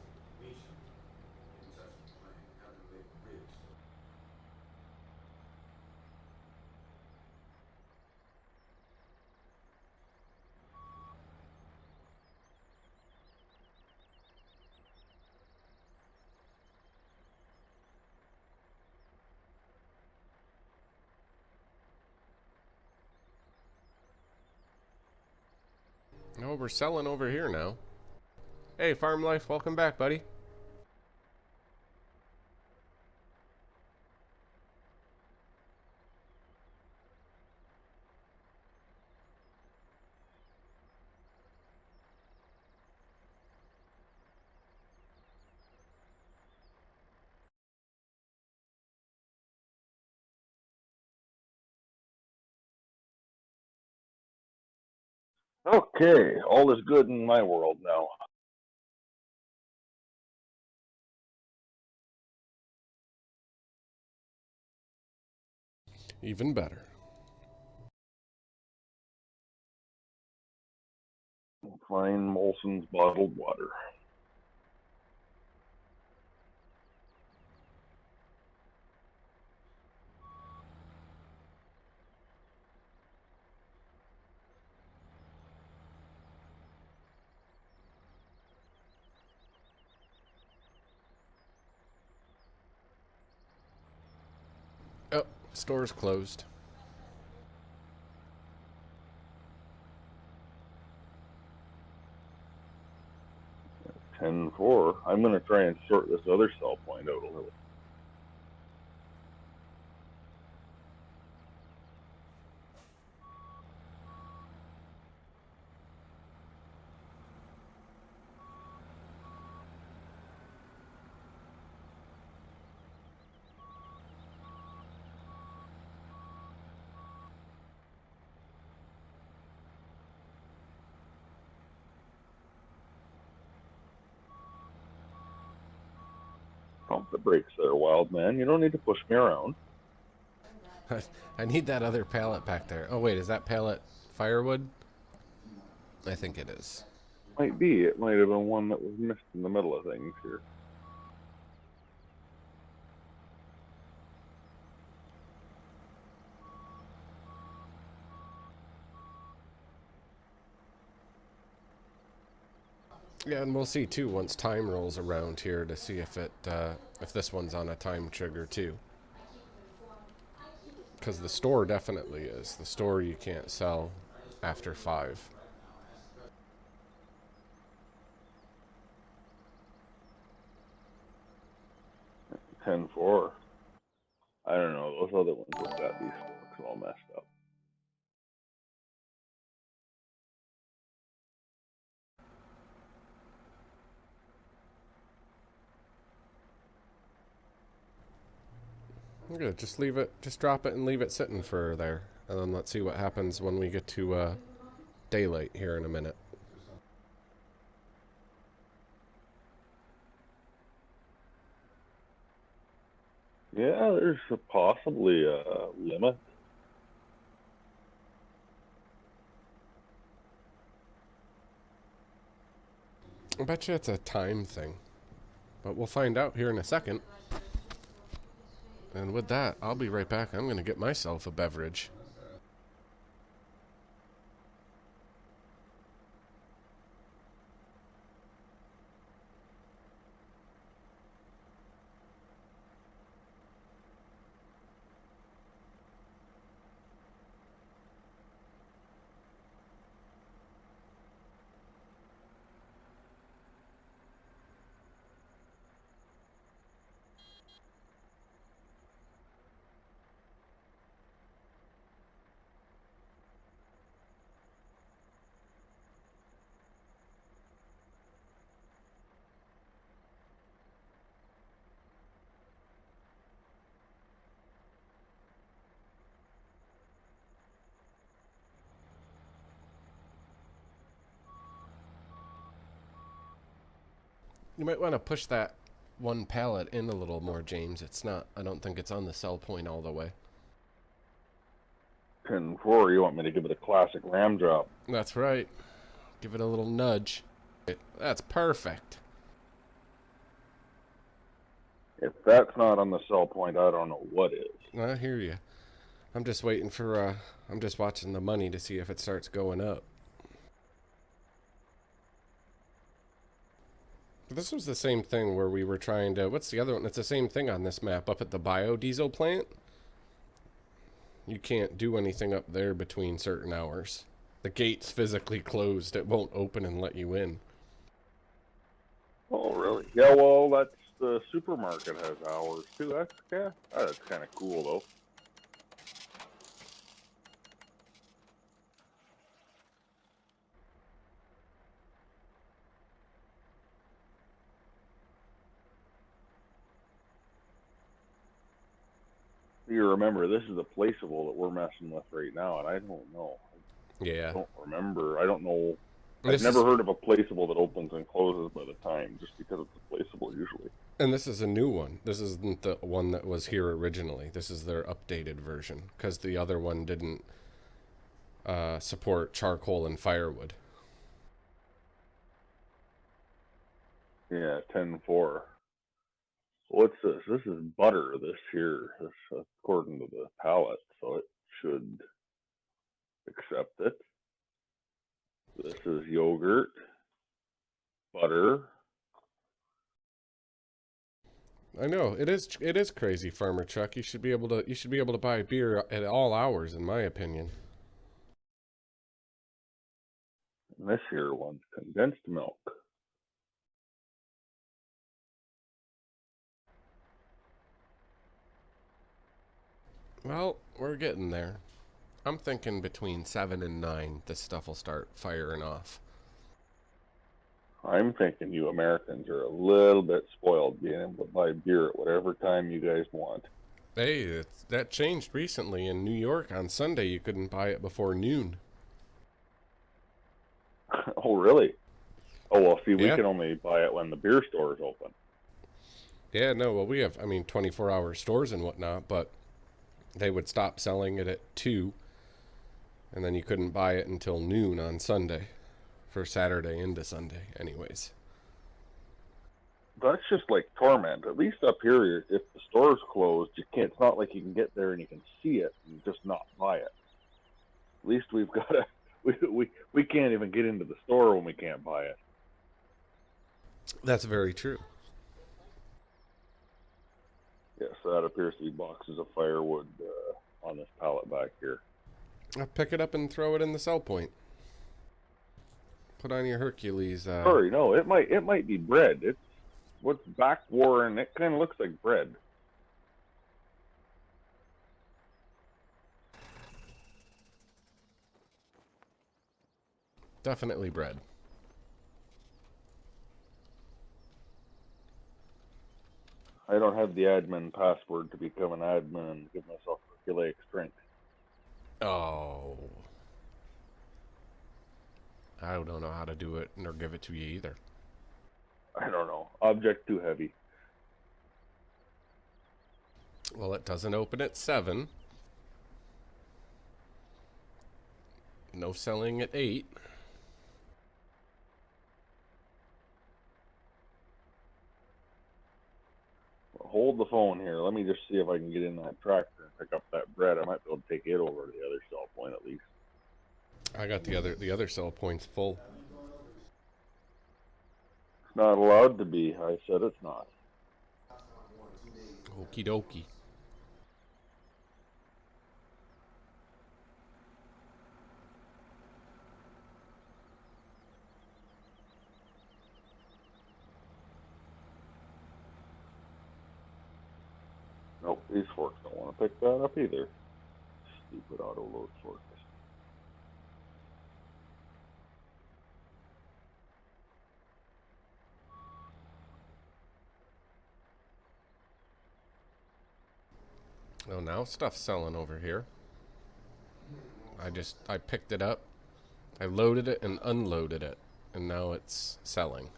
Oh, we're selling over here now. Hey, Farm Life, welcome back, buddy. Okay, all is good in my world now. Even better. Fine Molson's bottled water. Oh, store's closed. 10-4. I'm gonna try and sort this other cell point out a little. Pump the brakes there, wild man. You don't need to push me around. I need that other pallet back there. Oh, wait, is that pallet firewood? I think it is. Might be. It might have been one that was missed in the middle of things here. Yeah, and we'll see too once time rolls around here to see if if this one's on a time trigger too. Because the store definitely is. The store you can't sell after 5. 10-4. I don't know. Those other ones have got these forks all messed up. Good. Just leave it. Just drop it and leave it sitting for there, and then let's see what happens when we get to daylight here in a minute. Yeah, there's possibly a limit. I bet you it's a time thing, but we'll find out here in a second. And with that, I'll be right back. I'm gonna get myself a beverage. You might want to push that one pallet in a little more, James. It's not, I don't think it's on the sell point all the way. 10-4, you want me to give it a classic ram drop? That's right. Give it a little nudge. That's perfect. If that's not on the sell point, I don't know what is. I hear you. I'm just waiting for, I'm just watching the money to see if it starts going up. This was the same thing where we were trying to, what's the other one? It's the same thing on this map up at the biodiesel plant. You can't do anything up there between certain hours. The gate's physically closed. It won't open and let you in. Oh, really? Yeah, well, that's the supermarket has hours too. That's kind of cool though. You remember, this is a placeable that we're messing with right now, and I don't know. Yeah. I don't remember. I don't know. This I've never heard of a placeable that opens and closes by the time, just because it's a placeable usually. And this is a new one. This isn't the one that was here originally. This is their updated version, because the other one didn't support charcoal and firewood. Yeah, 10-4. What's this? This is butter, this here. This, according to the palette, so it should accept it. This is yogurt, butter. I know it is crazy, Farmer Chuck. You should be able to buy beer at all hours, in my opinion. And this here one's condensed milk. Well, we're getting there. I'm thinking between 7 and 9, this stuff will start firing off. I'm thinking you Americans are a little bit spoiled being able to buy beer at whatever time you guys want. Hey, that changed recently. In New York on Sunday, you couldn't buy it before noon. Oh, really? Oh, well, see, we Yeah. can only buy it when the beer store is open. Yeah, no, well, we have, 24-hour stores and whatnot, but they would stop selling it at 2, and then you couldn't buy it until noon on Sunday, for Saturday into Sunday, anyways. That's just like torment. At least up here, if the store's closed, you can't. It's not like you can get there and you can see it and just not buy it. At least we've got to. We can't even get into the store when we can't buy it. That's very true. Yes, that appears to be boxes of firewood on this pallet back here. I'll pick it up and throw it in the sell point. Put on your Hercules. Sorry, no, it might be bread. It's what's back worn. It kind of looks like bread. Definitely bread. I don't have the admin password to become an admin and give myself Herculeic strength. Oh. I don't know how to do it nor give it to you either. I don't know. Object too heavy. Well, it doesn't open at 7. No selling at 8. Hold the phone here. Let me just see if I can get in that tractor and pick up that bread. I might be able to take it over to the other sell point at least. I got the other sell points full. It's not allowed to be. I said it's not. Okie dokie. Nope, these forks don't want to pick that up either. Stupid auto load forks. Oh, now stuff's selling over here. I picked it up. I loaded it and unloaded it. And now it's selling.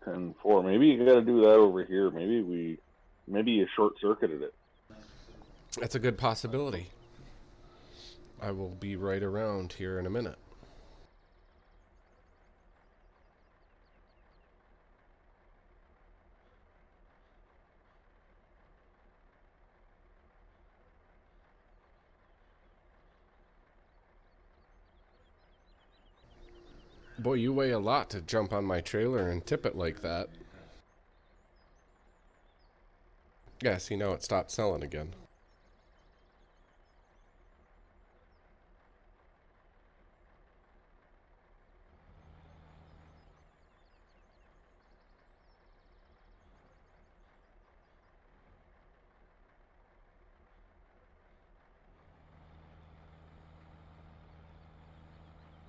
10-4. Maybe you got to do that over here. Maybe you short circuited it. That's a good possibility. I will be right around here in a minute. Boy, you weigh a lot to jump on my trailer and tip it like that. Yeah, see, now it stopped selling again.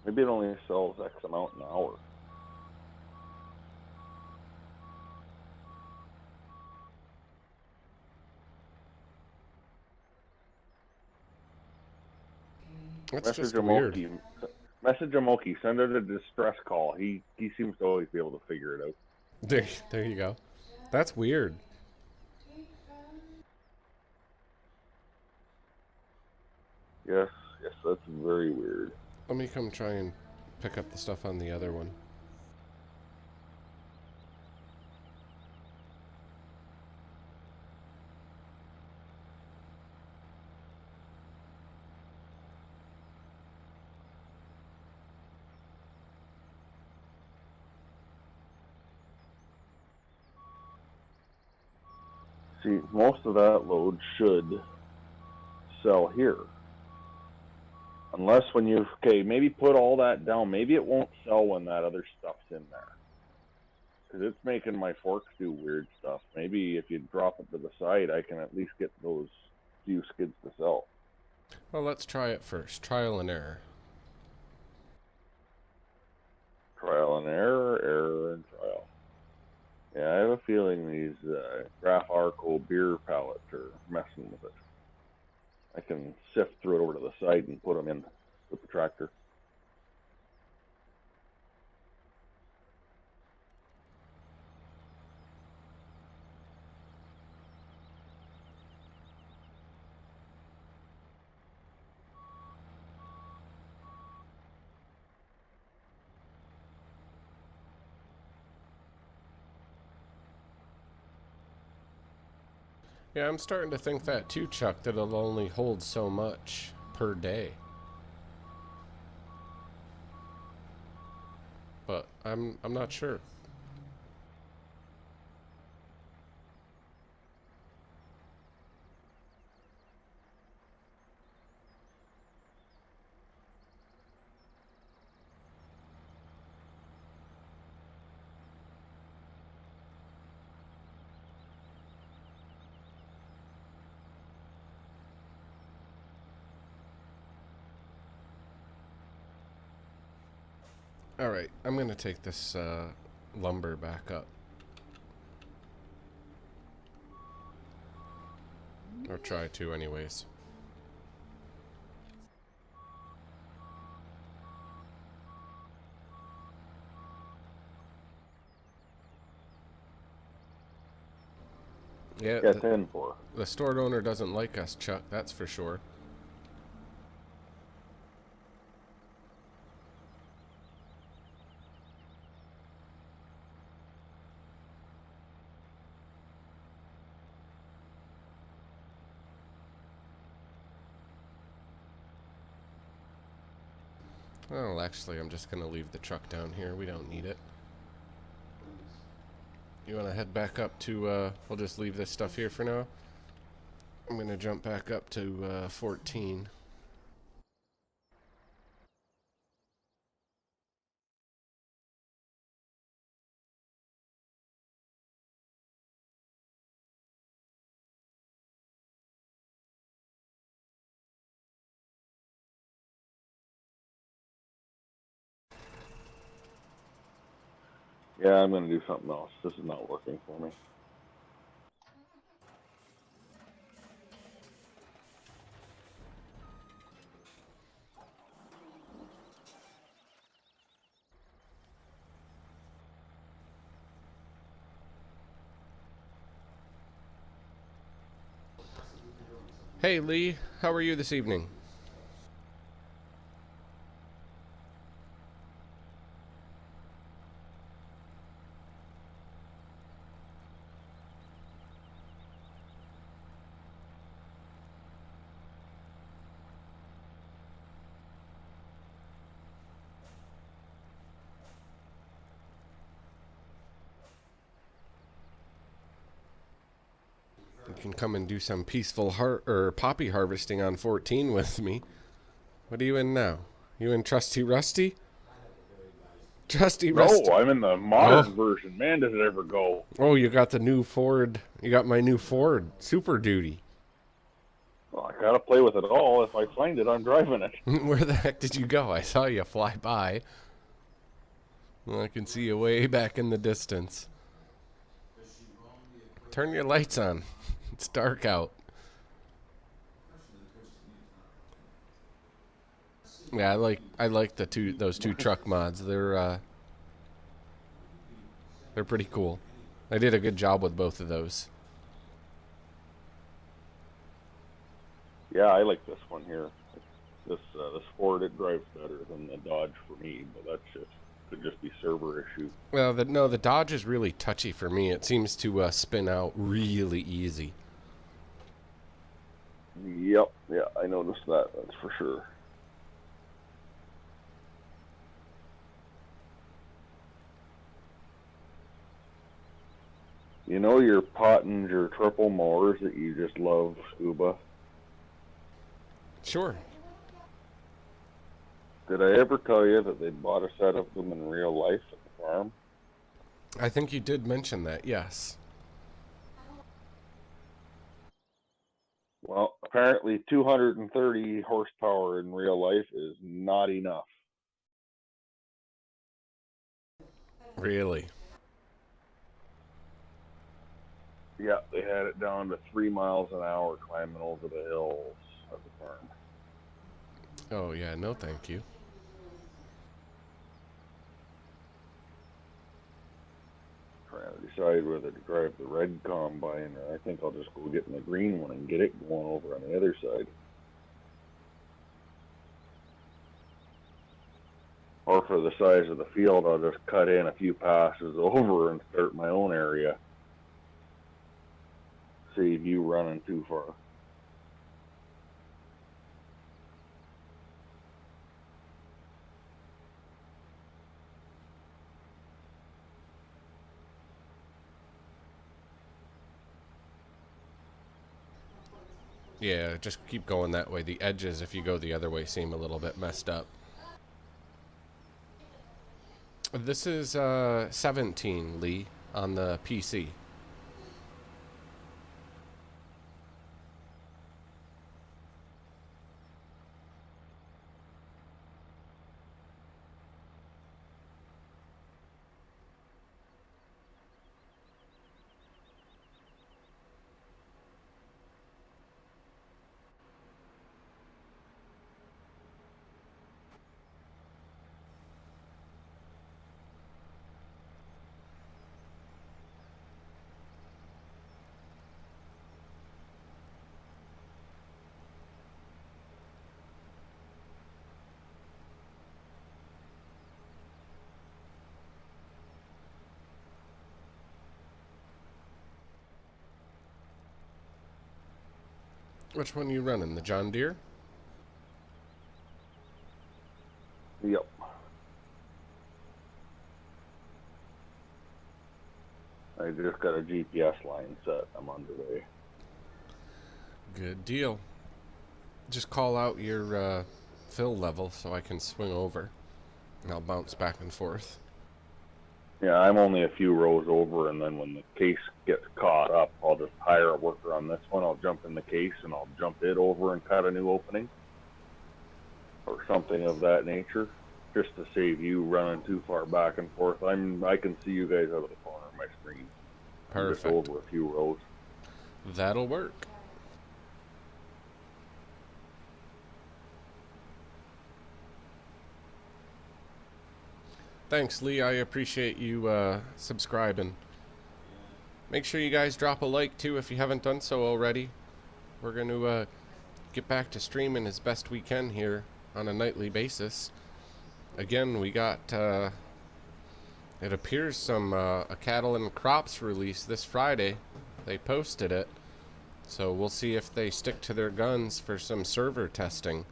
Maybe it only sells X amount an hour. That's just weird. Message Omoki. Send out a distress call. He seems to always be able to figure it out. There you go. That's weird. Yes, that's very weird. Let me come try and pick up the stuff on the other one. See, most of that load should sell here. Unless when you, maybe put all that down. Maybe it won't sell when that other stuff's in there. Because it's making my forks do weird stuff. Maybe if you drop it to the side, I can at least get those few skids to sell. Well, let's try it first. Trial and error. Trial and error and trial. Yeah, I have a feeling these Graf Arco beer pallets are messing with it. I can sift through it over to the side and put them in with the tractor. Yeah, I'm starting to think that too, Chuck, that it'll only hold so much per day. But I'm not sure. Alright, I'm going to take this lumber back up. Or try to, anyways. Yeah, 10-4. The store owner doesn't like us, Chuck, that's for sure. Well, actually, I'm just going to leave the truck down here. We don't need it. You want to head back up to, we'll just leave this stuff here for now. I'm going to jump back up to 14. Yeah, I'm going to do something else. This is not working for me. Hey Lee, how are you this evening? You can come and do some peaceful poppy harvesting on 14 with me. What are you in now? You in Trusty Rusty? Trusty Rusty. No, I'm in the modern Oh, version. Man, does it ever go. oh, you got the new Ford. You got my new Ford Super Duty. Well, I gotta play with it all. If I find it, I'm driving it. Where the heck did you go? I saw you fly by. Well, I can see you way back in the distance. Turn your lights on. It's dark out. Yeah, I like those two truck mods. They're pretty cool. I did a good job with both of those. Yeah, I like this one here. This Ford, it drives better than the Dodge for me, but that's just could just be server issue. Well, the Dodge is really touchy for me. It seems to spin out really easy. Yep, yeah, I noticed that. That's for sure. You know your Pottinger triple mowers that you just love, Scuba? Sure. Did I ever tell you that they bought a set of them in real life at the farm? I think you did mention that, yes. Well, apparently 230 horsepower in real life is not enough. Really? Yeah, they had it down to 3 miles an hour climbing over the hills at the farm. Oh, yeah, no thank you. Trying to decide whether to drive the red combine or I think I'll just go get in the green one and get it going over on the other side. Or for the size of the field, I'll just cut in a few passes over and start my own area. Save you running too far. Yeah, just keep going that way. The edges, if you go the other way, seem a little bit messed up. This is 17, Lee, on the PC. Which one are you running? The John Deere? Yep. I just got a GPS line set. I'm underway. Good deal. Just call out your fill level so I can swing over. And I'll bounce back and forth. Yeah, I'm only a few rows over, and then when the case gets caught up, I'll just hire a worker on this one. I'll jump in the case, and I'll jump it over and cut a new opening. Or something of that nature. Just to save you running too far back and forth. I can see you guys out of the corner of my screen. Perfect. I'm just over a few rows. That'll work. Thanks, Lee. I appreciate you subscribing. Make sure you guys drop a like, too, if you haven't done so already. We're going to get back to streaming as best we can here on a nightly basis. Again, we got, it appears a cattle and crops release this Friday. They posted it. So we'll see if they stick to their guns for some server testing.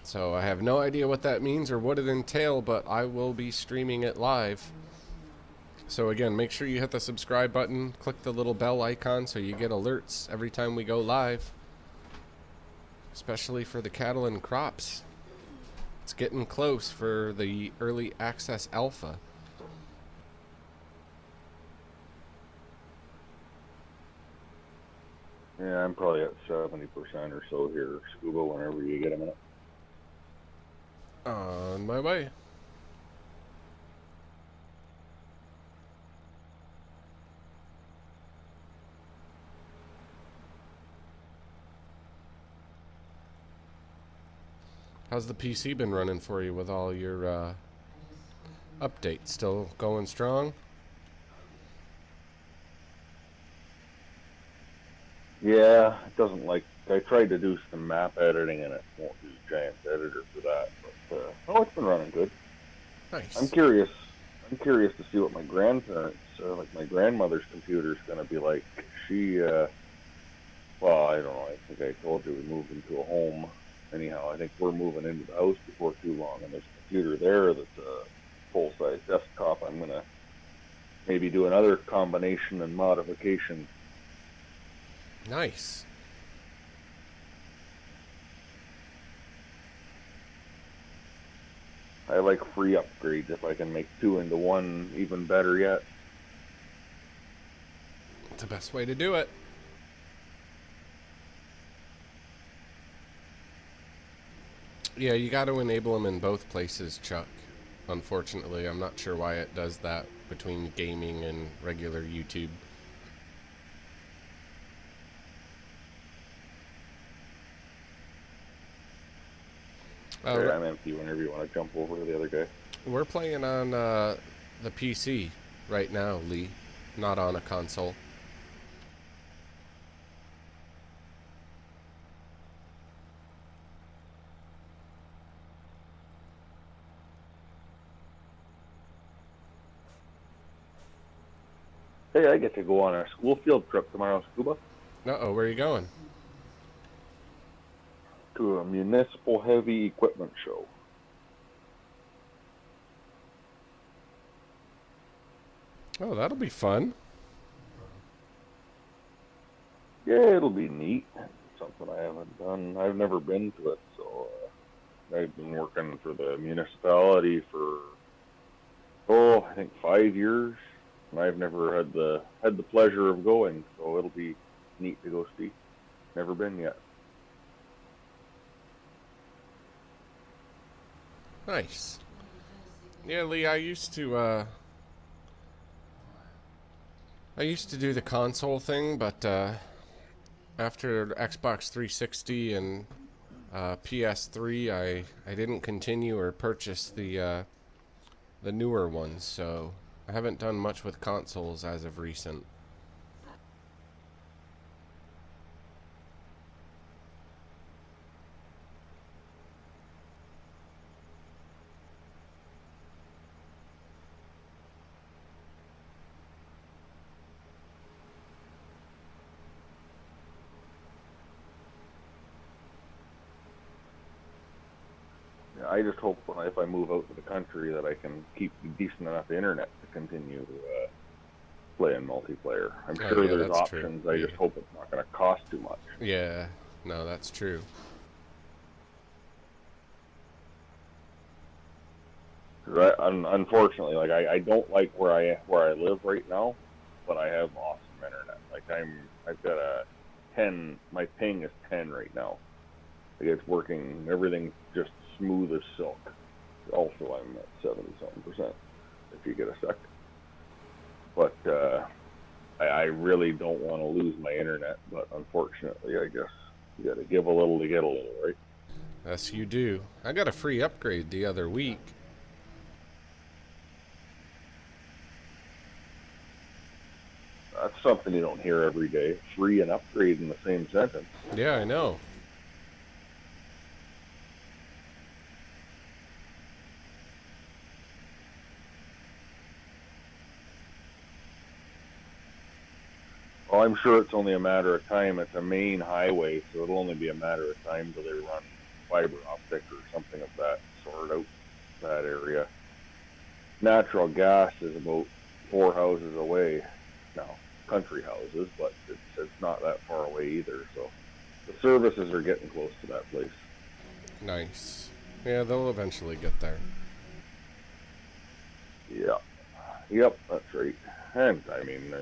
So I have no idea what that means or what it entails, but I will be streaming it live. So again, make sure you hit the subscribe button, click the little bell icon so you get alerts every time we go live. Especially for the cattle and crops. It's getting close for the early access alpha. Yeah, I'm probably at 70% or so here, Scuba, whenever you get a minute. On my way. How's the PC been running for you with all your updates? Still going strong? Yeah, it doesn't like. I tried to do some map editing and it won't use Giant's editor for that. But it's been running good. Nice. I'm curious. I'm curious to see what my grandparents, like my grandmother's computer, is going to be like. She, well, I don't know. I think I told you we moved into a home. Anyhow, I think we're moving into the house before too long, and there's a computer there that's a full-size desktop. I'm gonna maybe do another combination and modification. Nice. I like free upgrades. If I can make 2 into 1, even better yet. It's the best way to do it. Yeah, you got to enable them in both places, Chuck. Unfortunately, I'm not sure why it does that between gaming and regular YouTube. I'm empty whenever you want to jump over to the other guy. We're playing on the PC right now, Lee. Not on a console. Hey, I get to go on a school field trip tomorrow, Scuba. Uh-oh, where are you going? To a municipal heavy equipment show. Oh, that'll be fun. Yeah, it'll be neat. Something I haven't done. I've never been to it, so I've been working for the municipality for I think 5 years, and I've never had the pleasure of going. So it'll be neat to go see. Never been yet. Nice. Yeah, Lee, I used to do the console thing, but after Xbox 360 and PS3, I didn't continue or purchase the newer ones, so I haven't done much with consoles as of recent. I just hope if I move out to the country that I can keep decent enough internet to continue playing multiplayer. I'm sure there's options. True. I just hope it's not going to cost too much. Yeah, no, that's true. Unfortunately, like I don't like where I live right now, but I have awesome internet. Like I've got a 10. My ping is 10 right now. Like it's working. Everything's just smooth as silk. Also, I'm at 70-something% if you get a sec. But I really don't want to lose my internet. But unfortunately, I guess you got to give a little to get a little, right? Yes, you do. I got a free upgrade the other week. That's something you don't hear every day. Free and upgrade in the same sentence. Yeah, I know. Well, I'm sure it's only a matter of time. It's a main highway, so it'll only be a matter of time till they run fiber optic or something of that sort out that area. Natural gas is about 4 houses away now, country houses, but it's not that far away either. So the services are getting close to that place. Nice. Yeah, they'll eventually get there. Yeah. Yep, that's right. And I mean,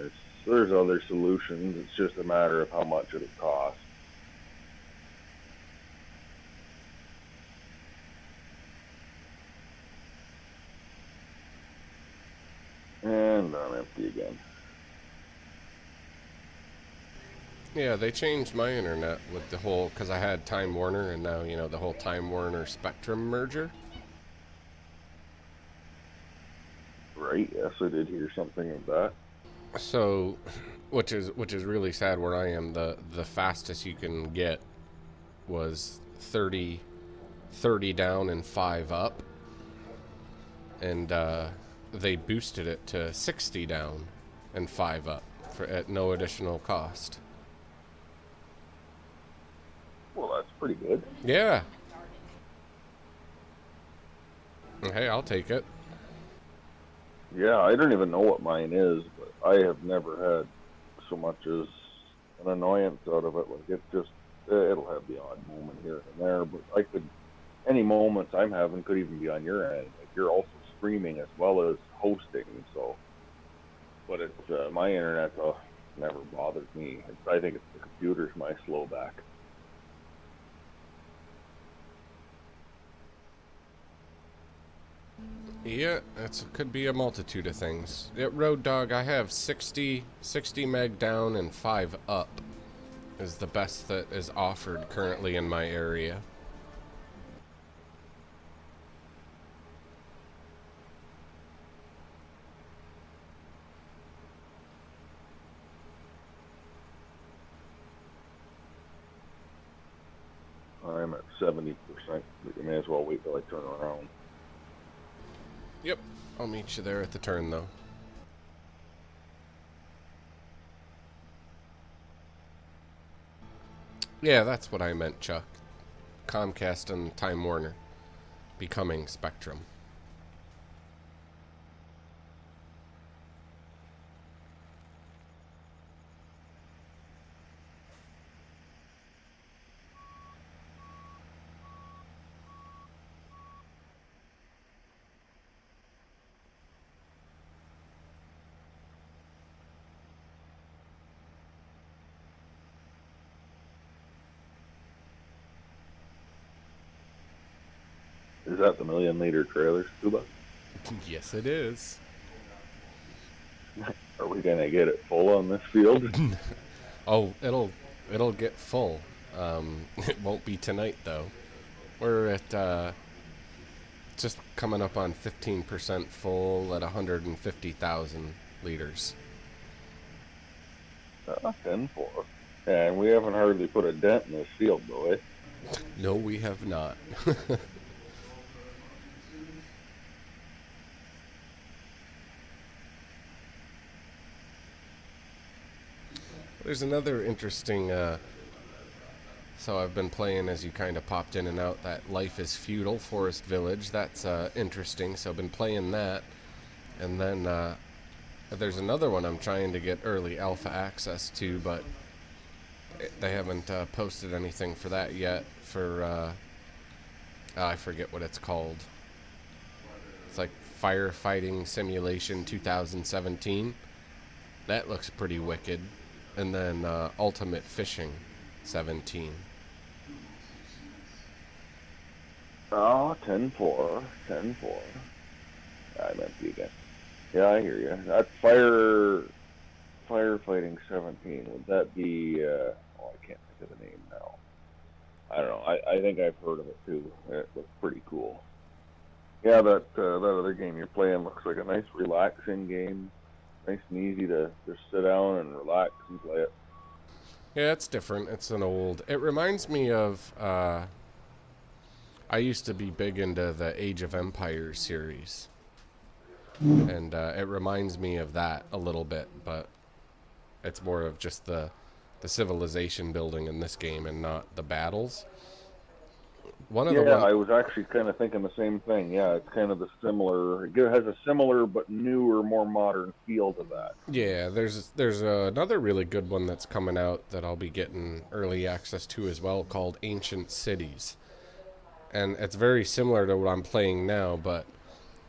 there's other solutions. It's just a matter of how much it'll cost. And I'm empty again. Yeah, they changed my internet with the whole, because I had Time Warner, and now, you know, the whole Time Warner Spectrum merger. Right? Yes, I did hear something of that. So, which is really sad where I am. The fastest you can get was 30 down and 5 up. And they boosted it to 60 down and 5 up at no additional cost. Well, that's pretty good. Yeah. Hey, I'll take it. Yeah, I don't even know what mine is, but I have never had so much as an annoyance out of it. Like, it just, it'll have the odd moment here and there, but any moments I'm having could even be on your end. Like, you're also streaming as well as hosting, so, but it's, my internet never bothered me. I think it's the computer's my slow back. Yeah, it could be a multitude of things. At Road Dog, I have 60 meg down and 5 up is the best that is offered currently in my area. I'm at 70%, but you may as well wait till I turn around. Yep, I'll meet you there at the turn, though. Yeah, that's what I meant, Chuck. Comcast and Time Warner becoming Spectrum. Is that the 1,000,000-liter trailer, Scuba? Yes, it is. Are we gonna get it full on this field? Oh, it'll get full. It won't be tonight though. We're at just coming up on 15% full at 150,000 liters. 10-4. And we haven't hardly put a dent in this field, though, eh? No, we have not. There's another interesting, so I've been playing, as you kind of popped in and out, that Life is Feudal, Forest Village. That's interesting, so I've been playing that. And then there's another one I'm trying to get early alpha access to, but they haven't posted anything for that yet. For, I forget what it's called. It's like Firefighting Simulation 2017. That looks pretty wicked. And then Ultimate Fishing 17. Oh, 10-4. 10-4. I'm empty again. Yeah, I hear you. That Firefighting 17, would that be, I can't think of the name now. I don't know. I think I've heard of it too. It looks pretty cool. Yeah, that other game you're playing looks like a nice relaxing game. Nice and easy to just sit down and relax and play it. Yeah, it's different. It's an old... It reminds me of... I used to be big into the Age of Empires series. And it reminds me of that a little bit, but It's more of just the civilization building in this game and not the battles. One of the Yeah, one I was actually kind of thinking the same thing. Yeah, it's kind of the similar. It has a similar but newer, more modern feel to that. Yeah, there's another really good one that's coming out that I'll be getting early access to as well, called Ancient Cities. And it's very similar to what I'm playing now, but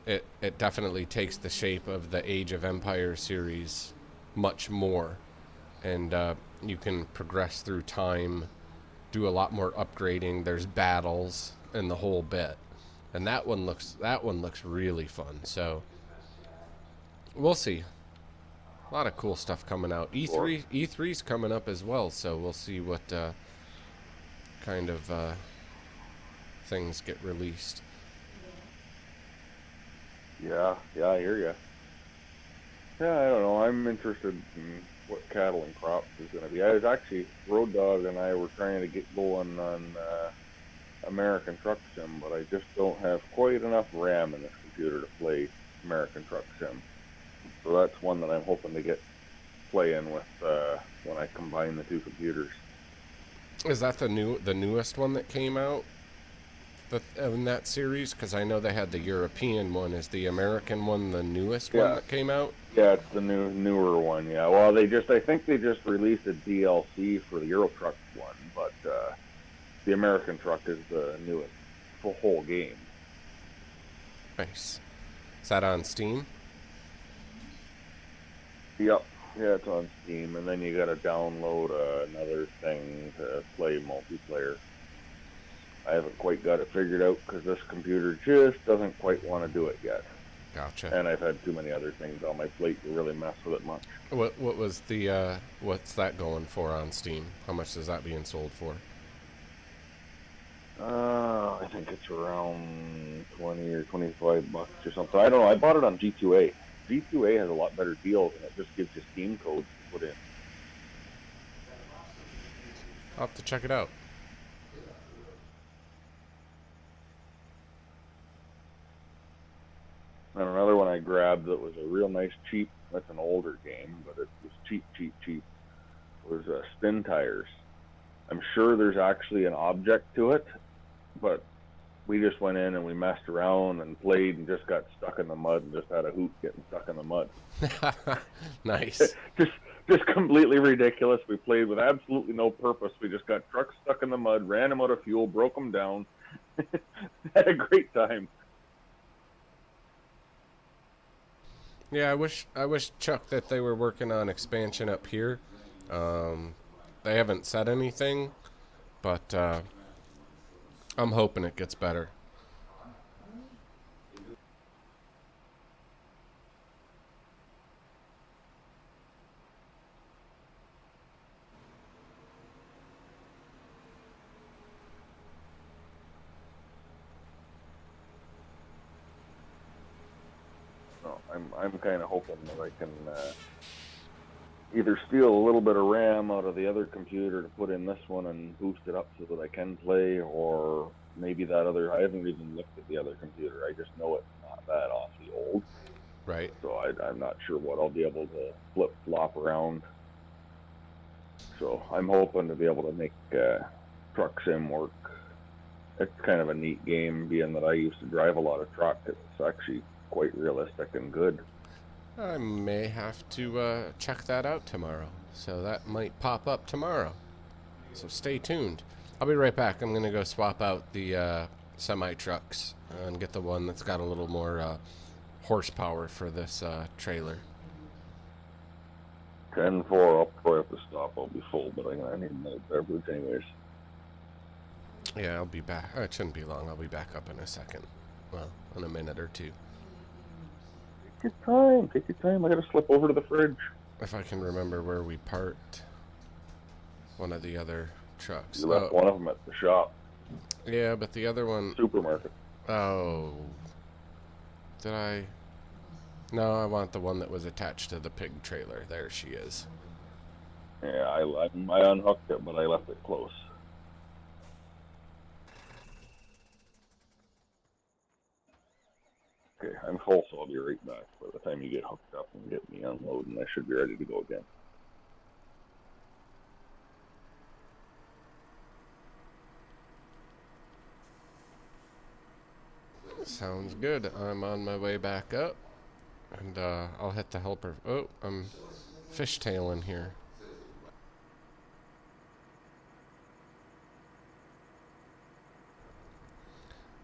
it definitely takes the shape of the Age of Empires series much more. And you can progress through time, do a lot more upgrading. There's battles and the whole bit. And that one looks really fun. So we'll see. A lot of cool stuff coming out. Or E3's coming up as well, so we'll see what kind of things get released. yeah, I hear you. Yeah, I don't know. I'm interested in what cattle and crops is going to be. I was actually Road Dog and I were trying to get going on American Truck Sim, but I just don't have quite enough RAM in this computer to play American Truck Sim. So that's one that I'm hoping to get playing with when I combine the two computers. Is that the newest one that came out in that series? Because I know they had the European one. Is the American one the newest one Yeah, that came out? yeah, it's the newer one. Yeah, well, I think they just released a DLC for the Euro Truck one, but the American Truck is the newest for whole game. Nice. Is that on Steam? Yep. Yeah, it's on Steam, and then you got to download another thing to play multiplayer. I haven't quite got it figured out because this computer just doesn't quite want to do it yet, Gotcha. and I've had too many other things on my plate to really mess with it much. What was the what's that going for on Steam? How much is that being sold for? I think it's around 20 or $25 or something. I don't know. I bought it on G2A. G2A has a lot better deals, and it just gives you Steam codes to put in. I'll have to check it out. And another one I grabbed that was a real nice cheap. That's an older game, but it was cheap, cheap, cheap. Was Spin Tires. I'm sure there's actually an object to it, but we just went in and we messed around and played and just got stuck in the mud and just had a hoot getting stuck in the mud. Nice. just just completely ridiculous. We played with absolutely no purpose. We just got trucks stuck in the mud, ran them out of fuel, broke them down, had a great time. Yeah, I wish Chuck that they were working on expansion up here. Um, they haven't said anything, but I'm hoping it gets better. So I'm kind of hoping that I can either steal a little bit of RAM out of the other computer to put in this one and boost it up so that I can play, or maybe that other. I haven't even looked at the other computer. I just know it's not that awfully old, Right. so I'm not sure what I'll be able to flip flop around. So I'm hoping to be able to make Truck Sim work. It's kind of a neat game, being that I used to drive a lot of truck. It's actually quite realistic and good. I may have to check that out tomorrow. So that might pop up tomorrow. So stay tuned. I'll be right back. I'm going to go swap out the semi trucks and get the one that's got a little more horsepower for this trailer. 10-4, I'll probably have to stop. I'll be full, but I need another beverage anyways. Yeah, I'll be back. It shouldn't be long. I'll be back up in a second. Well, in a minute or two. Take your time. Take your time. I gotta slip over to the fridge. If I can remember where we parked one of the other trucks. You left Oh, one of them at the shop, yeah, but the other one. supermarket. Oh. Did I? No, I want the one that was attached to the pig trailer. There she is. Yeah, I unhooked it, but I left it close. Okay, I'm full, so I'll be right back. By the time you get hooked up and get me unloading, I should be ready to go again. Sounds good. I'm on my way back up, and I'll hit the helper. Oh, I'm fishtailing here.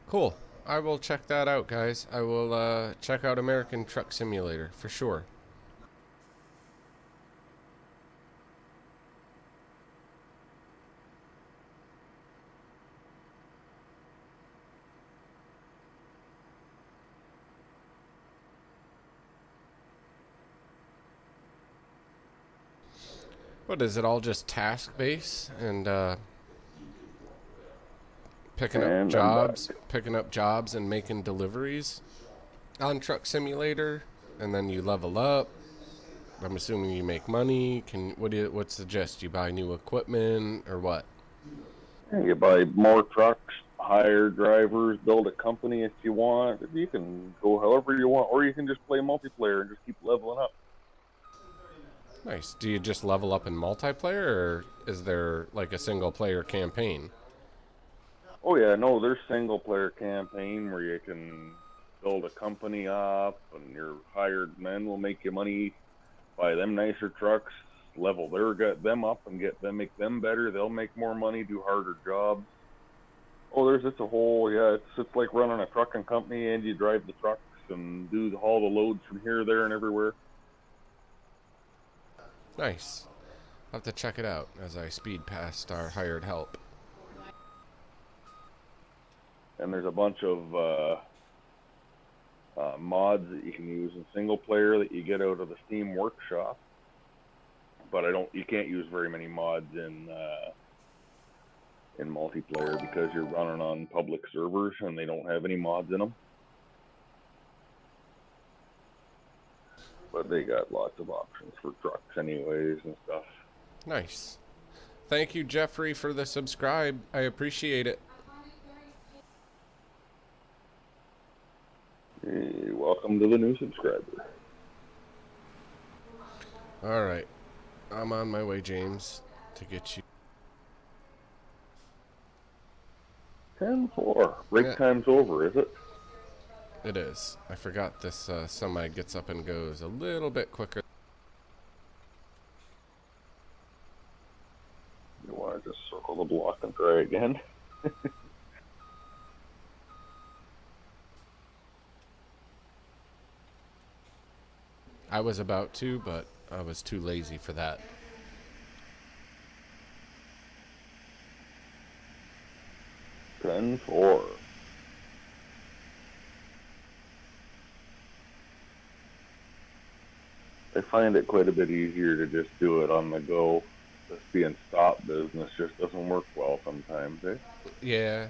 Cool. I will check that out, guys. I will check out American Truck Simulator for sure. What is it? All just task based and And I'm back. picking up jobs and making deliveries on Truck Simulator, and then you level up. I'm assuming you make money. What's the gist? You buy new equipment or what? You buy more trucks, hire drivers, build a company if you want. You can go however you want, or you can just play multiplayer and just keep leveling up. Nice. Do you just level up in multiplayer, or is there like a single player campaign? Oh yeah, no, there's single player campaign where you can build a company up, and your hired men will make you money, buy them nicer trucks, get them up and make them better. They'll make more money, do harder jobs. Oh, it's a whole, yeah, it's like running a trucking company, and you drive the trucks and haul the loads from here, there, and everywhere. Nice. I'll have to check it out as I speed past our hired help. And there's a bunch of mods that you can use in single player that you get out of the Steam Workshop. But you can't use very many mods in multiplayer because you're running on public servers and they don't have any mods in them. But they got lots of options for trucks anyways and stuff. Nice. Thank you, Jeffrey, for the subscribe. I appreciate it. Welcome to the new subscriber. All right. I'm on my way, James, to get you. 10-4. Break time's over, is it? It is. I forgot this semi gets up and goes a little bit quicker. You want to just circle the block and try again? I was about to, but I was too lazy for that. 10-4. I find it quite a bit easier to just do it on the go. This being stop business just doesn't work well sometimes, eh? Yeah.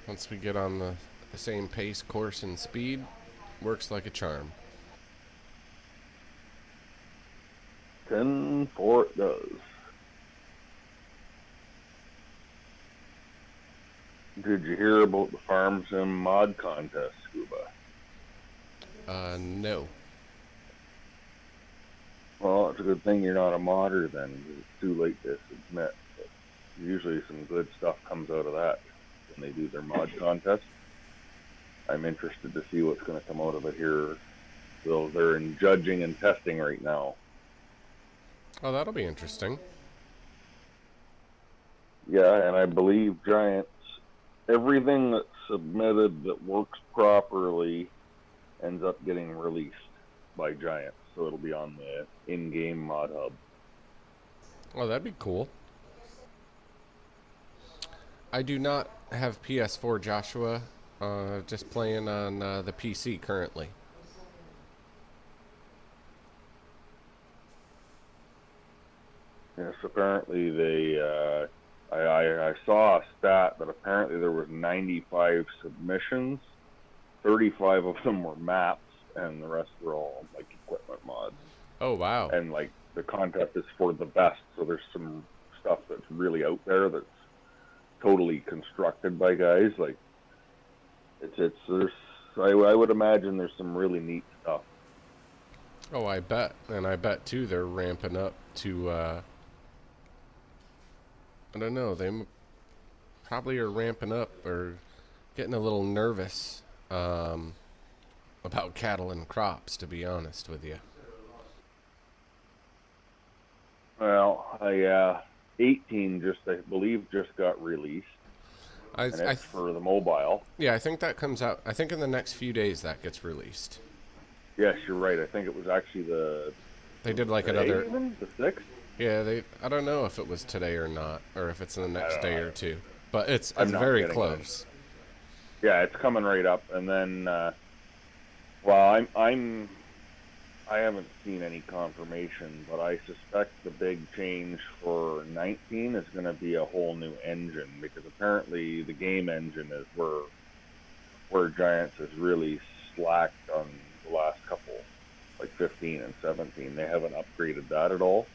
Once we get on the same pace, course, and speed, works like a charm. 10-4 it does. Did you hear about the Farm Sim mod contest, Scuba? No. Well, it's a good thing you're not a modder then, because it's too late to submit. But usually some good stuff comes out of that when they do their mod contest. I'm interested to see what's going to come out of it here. So they're in judging and testing right now. Oh, that'll be interesting. Yeah, and I believe Giants, everything that's submitted that works properly ends up getting released by Giants. So it'll be on the in-game mod hub. Oh, that'd be cool. I do not have PS4, Joshua. Just playing on the PC currently. Yes, apparently I saw a stat that apparently there was 95 submissions, 35 of them were maps, and the rest were all like equipment mods. Oh, wow. And like the contest is for the best, so there's some stuff that's really out there that's totally constructed by guys. Like I would imagine there's some really neat stuff. Oh, I bet. And I bet, too, they're ramping up to, I don't know, they probably are ramping up or getting a little nervous about cattle and crops, to be honest with you. Well, 18 I believe just got released, and it's for the mobile. Yeah, I think that comes out. I think in the next few days that gets released. Yes, you're right. I think it was actually They did like today, another. even the 6th. Yeah, they. I don't know if it was today or not, or if it's in the next day or two. But it's I'm not very getting close. Yeah, it's coming right up, and then well, I haven't seen any confirmation, but I suspect the big change for 19 is going to be a whole new engine, because apparently the game engine is where Giants has really slacked on the last couple, like 15 and 17. They haven't upgraded that at all,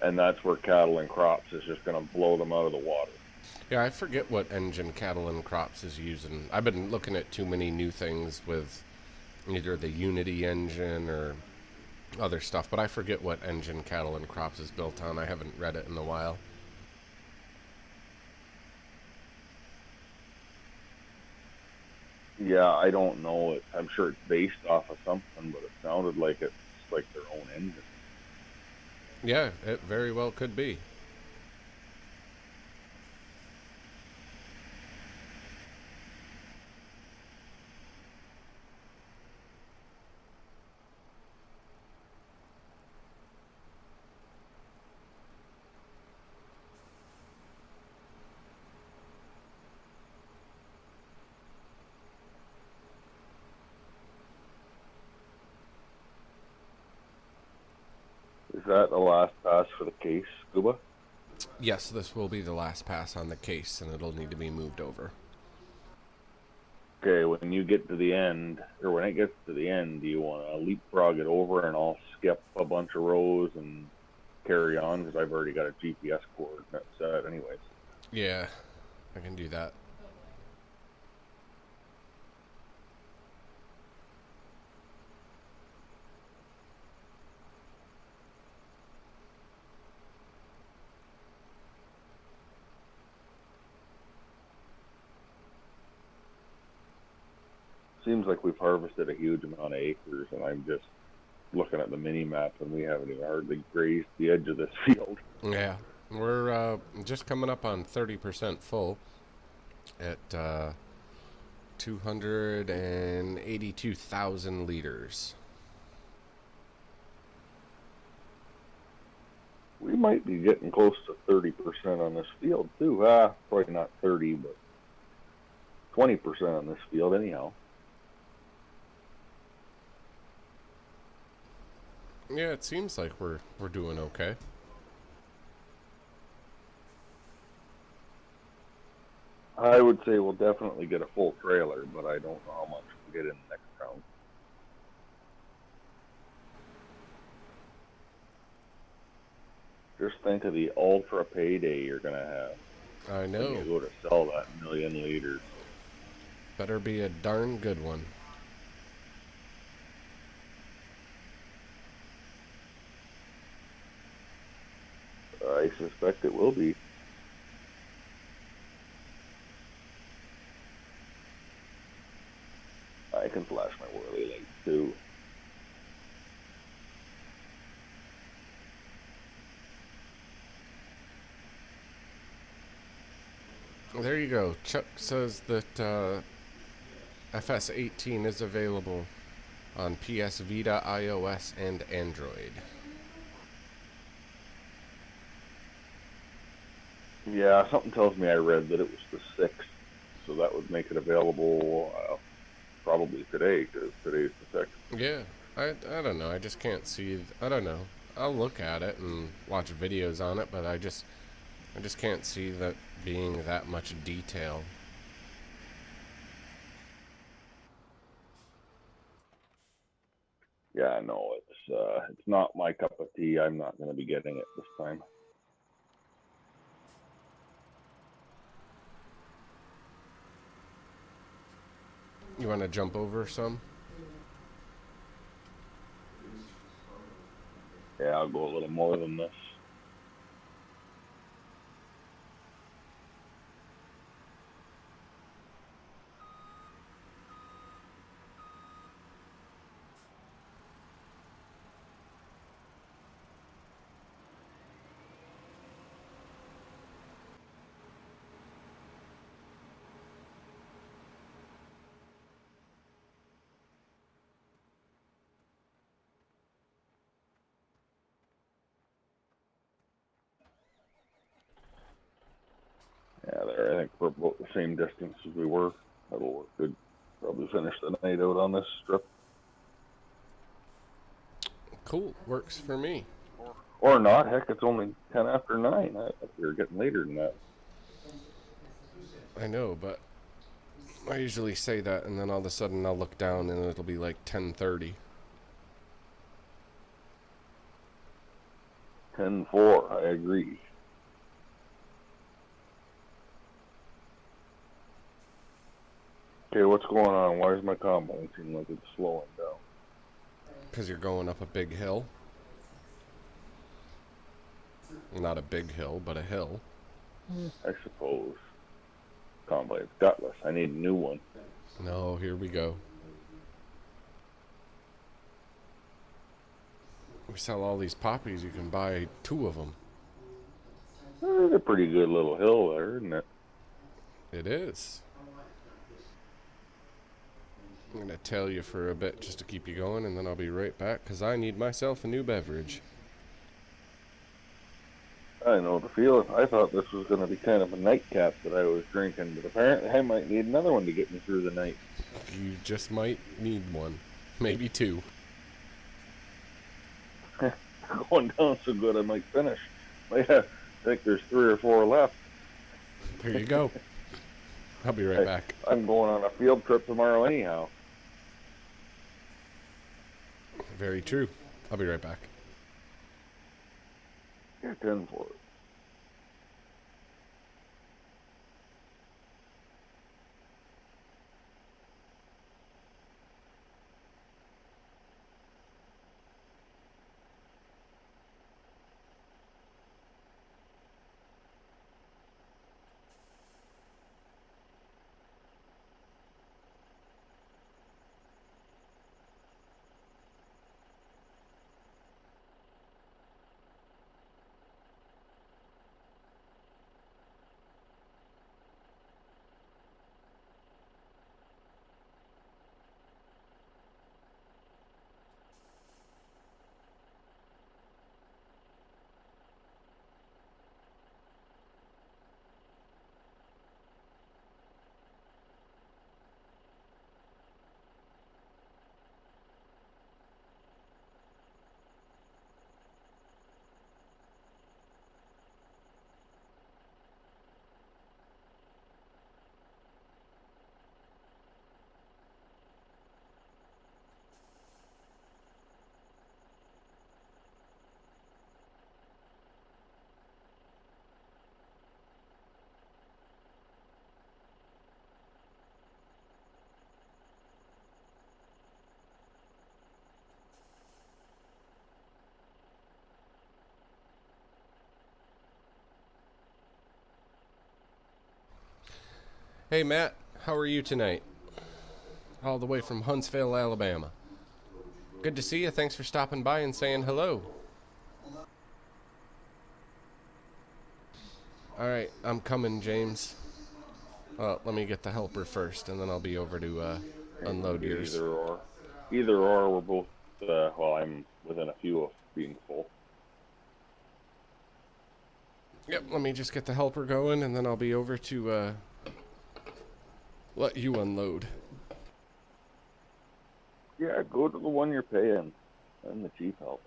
and that's where cattle and crops is just going to blow them out of the water. Yeah, I forget what engine cattle and crops is using. I've been looking at too many new things with either the Unity engine or other stuff, but I forget what engine cattle and crops is built on. I haven't read it in a while. Yeah, I don't know. I'm sure it's based off of something, but it sounded like it's like their own engine. Yeah, it very well could be. Is that the last pass for the case, Scuba? Yes, this will be the last pass on the case, and it'll need to be moved over. Okay, when you get to the end, or when it gets to the end, do you want to leapfrog it over and I'll skip a bunch of rows and carry on? Because I've already got a GPS coordinate set anyways. Yeah, I can do that. Seems like we've harvested a huge amount of acres, and I'm just looking at the mini map, and we haven't even hardly grazed the edge of this field. Yeah, we're just coming up on 30% full at 282,000 liters. We might be getting close to 30% on this field too. Probably not 30, but 20% on this field anyhow. Yeah, it seems like we're doing okay. I would say we'll definitely get a full trailer, but I don't know how much we'll get in the next round. Just think of the ultra payday you're going to have I when know. you go to sell that 1,000,000 liters. Better be a darn good one. I suspect it will be. I can flash my whirly lights too. There you go. Chuck says that FS18 is available on PS Vita, iOS, and Android. Yeah, something tells me I read that it was the 6th, so that would make it available probably today, because today's the 6th. Yeah, I don't know. I just can't see. I don't know. I'll look at it and watch videos on it, but I just can't see that being that much detail. Yeah, no, it's not my cup of tea. I'm not going to be getting it this time. You want to jump over some? Yeah, I'll go a little more than this. think we're about the same distance as we were. That'll work good. Probably finish the night out on this strip. Cool. Works for me. Or not. Heck, it's only 10 after 9. I thought we were getting later than that. I know, but I usually say that, and then all of a sudden I'll look down and it'll be like 10:30. 10:04. I agree. Okay, what's going on? Why is my combine seem like it's slowing down? Because you're going up a big hill. Not a big hill, but a hill. I suppose. Combine's gutless. I need a new one. No, here we go. We sell all these poppies, you can buy 2 of them. There's a pretty good little hill there, isn't it? It is. I'm going to tell you for a bit just to keep you going, and then I'll be right back, because I need myself a new beverage. I know the feeling. I thought this was going to be kind of a nightcap that I was drinking, but apparently I might need another one to get me through the night. You just might need one. Maybe 2. Going down so good I might finish. I think there's 3 or 4 left. There you go. I'll be right back. I'm going on a field trip tomorrow anyhow. Very true. I'll be right back. Yeah, 10 for it. Hey, Matt. How are you tonight? All the way from Huntsville, Alabama. Good to see you. Thanks for stopping by and saying hello. Alright, I'm coming, James. Well, let me get the helper first, and then I'll be over to unload yours. Either or. Either or, we're both, well, I'm within a few of being full. Yep, let me just get the helper going, and then I'll be over to let you unload. Yeah, go to the one you're paying. I'm the cheap help.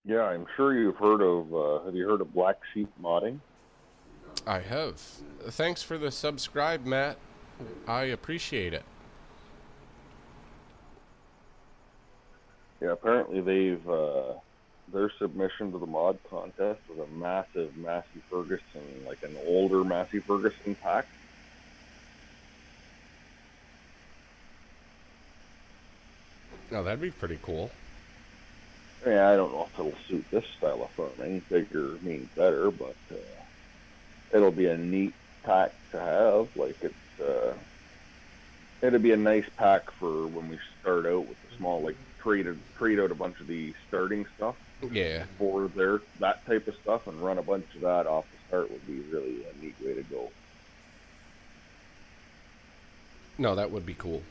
Yeah, I'm sure you've heard of, have you heard of black sheep modding? I have. Thanks for the subscribe, Matt. I appreciate it. Yeah, apparently they've, their submission to the mod contest was a massive Massey Ferguson, like an older Massey Ferguson pack. Oh, that'd be pretty cool. Yeah, I don't know if it'll suit this style of farming. Bigger means better, but it'll be a neat pack to have. Like it'd be a nice pack for when we start out with the small, like trade out a bunch of the starting stuff. Yeah. For there, that type of stuff, and run a bunch of that off the start would be really a neat way to go. No, that would be cool.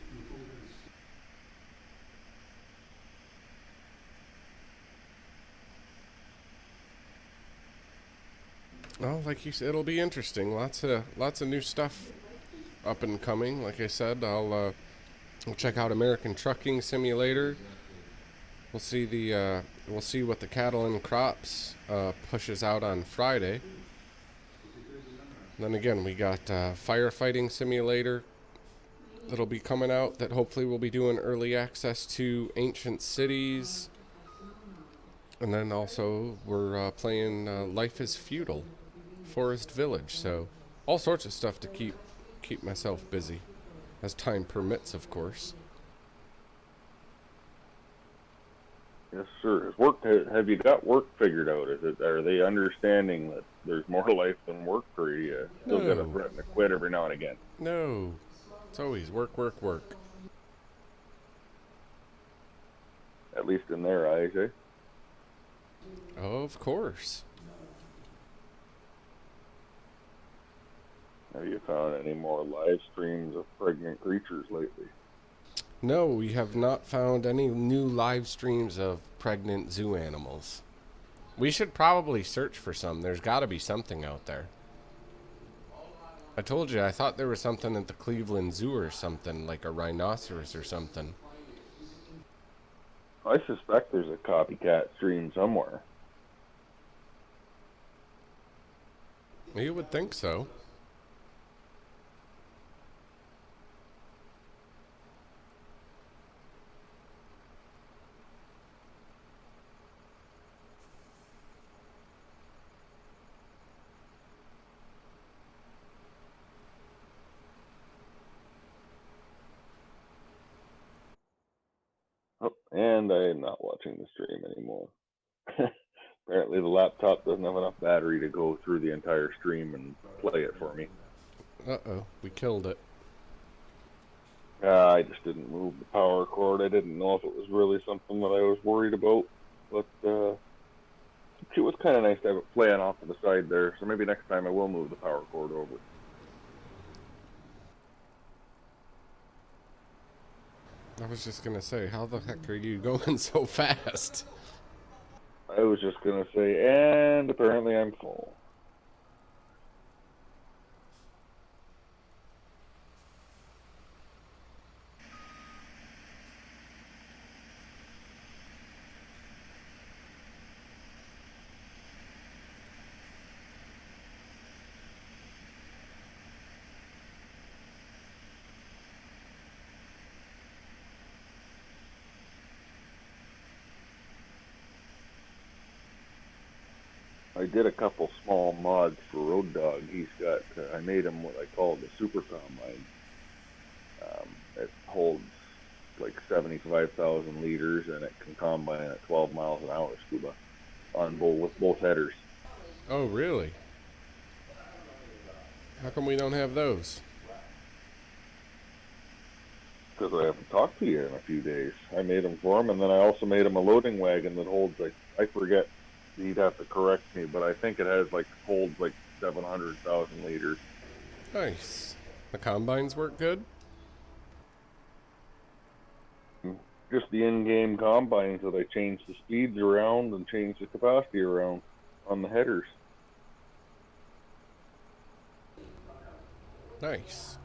Well, like you said, it'll be interesting. Lots of new stuff up and coming. Like I said, we'll check out American Trucking Simulator. We'll see what the Cattle and Crops pushes out on Friday. Then again, we got Firefighting Simulator that'll be coming out that hopefully we'll be doing early access to Ancient Cities. And then also we're playing Life is Feudal, Forest Village. So all sorts of stuff to keep myself busy, as time permits, of course. Yes, sir. Have you got work figured out? Are they understanding that there's more life than work, or you still got to No, threaten to quit every now and again? no, it's always work, work, work. At least in their eyes, eh? Of course. Have you found any more live streams of pregnant creatures lately? No, we have not found any new live streams of pregnant zoo animals. We should probably search for some. There's got to be something out there. I told you, I thought there was something at the Cleveland Zoo or something, like a rhinoceros or something. I suspect there's a copycat stream somewhere. You would think so. Oh, and I am not watching the stream anymore. Apparently the laptop doesn't have enough battery to go through the entire stream and play it for me. Uh-oh, we killed it. I just didn't move the power cord. I didn't know if it was really something that I was worried about. But it was kind of nice to have it playing off to the side there. So maybe next time I will move the power cord over. I was just gonna say, how the heck are you going so fast? I was just going to say, and apparently I'm full. I did a couple small mods for Road Dog. He's got, I made him what I call the Super Combine. It holds like 75,000 liters and it can combine at 12 miles an hour scuba on with both headers. Oh, really? How come we don't have those? Because I haven't talked to you in a few days. I made him for him, and then I also made him a loading wagon that holds, like, I forget, he'd have to correct me, but I think it holds like 700,000 liters. Nice. The combines work good? Just the in-game combines that I changed the speeds around and changed the capacity around on the headers. Nice.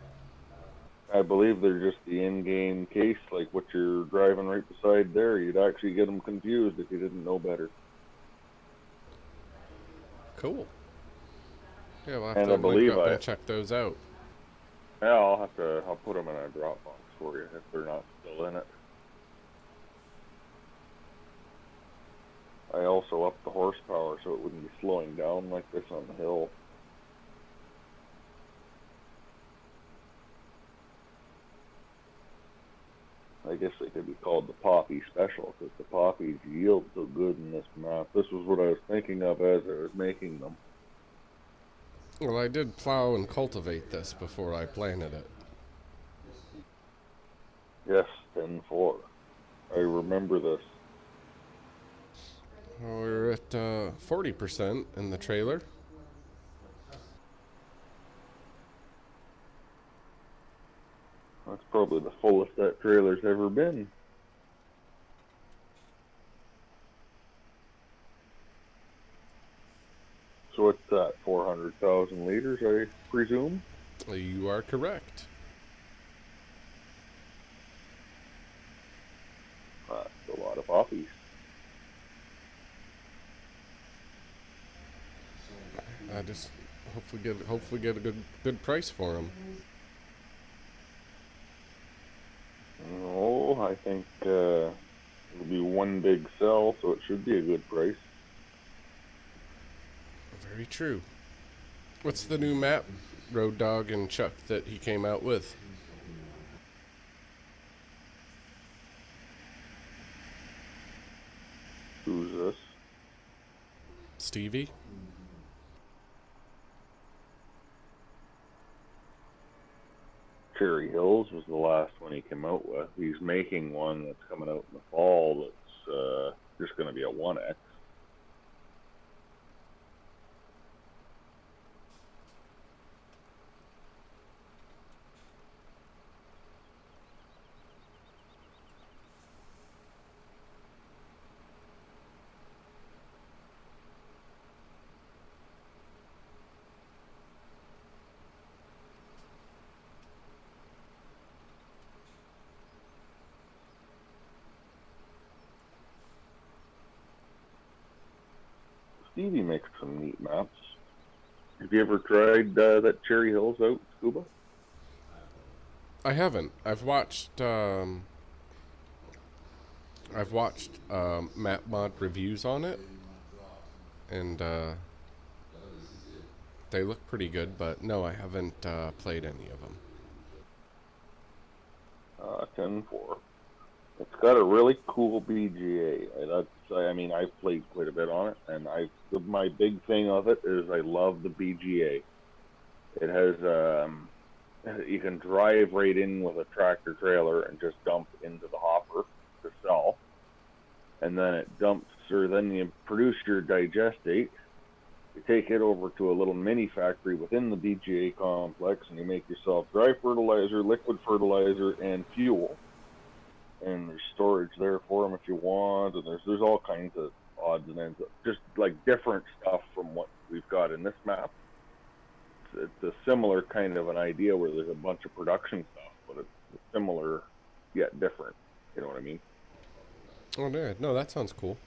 I believe they're just the in-game case, like what you're driving right beside there. You'd actually get them confused if you didn't know better. Cool. Yeah, we'll have And to I believe link up and check those out. Yeah, I'll put them in a Dropbox for you if they're not still in it. I also upped the horsepower so it wouldn't be slowing down like this on the hill. I guess they could be called the Poppy Special because the poppies yield so good in this map. This was what I was thinking of as I was making them. Well, I did plow and cultivate this before I planted it. Yes, 10-4. I remember this. We're at 40% in the trailer. Let's Probably the fullest that trailer's ever been. So it's that 400,000 liters, I presume? You are correct. That's a lot of poppies. I just hopefully get a good price for them. Oh, I think it'll be one big sell, so it should be a good price. Very true. What's the new map, Road Dogg and Chuck, that he came out with? Who's this? Stevie? Cherry Hills was the last one he came out with. He's making one that's coming out in the fall that's just going to be a 1X. Stevie makes some neat maps. Have you ever tried that Cherry Hills out, Scuba? I haven't. I've watched map mod reviews on it, and they look pretty good. But no, I haven't played any of them. 10-4. It's got a really cool BGA. I mean, I've played quite a bit on it, and my big thing of it is I love the BGA. It has you can drive right in with a tractor trailer and just dump into the hopper to sell, and then it dumps, or then you produce your digestate. You take it over to a little mini factory within the BGA complex, and you make yourself dry fertilizer, liquid fertilizer, and fuel. And there's storage there for them if you want, and there's all kinds of odds and ends, just like different stuff from what we've got in this map. It's a similar kind of an idea where there's a bunch of production stuff, but it's similar yet different. You know what I mean? Oh, no, that sounds cool.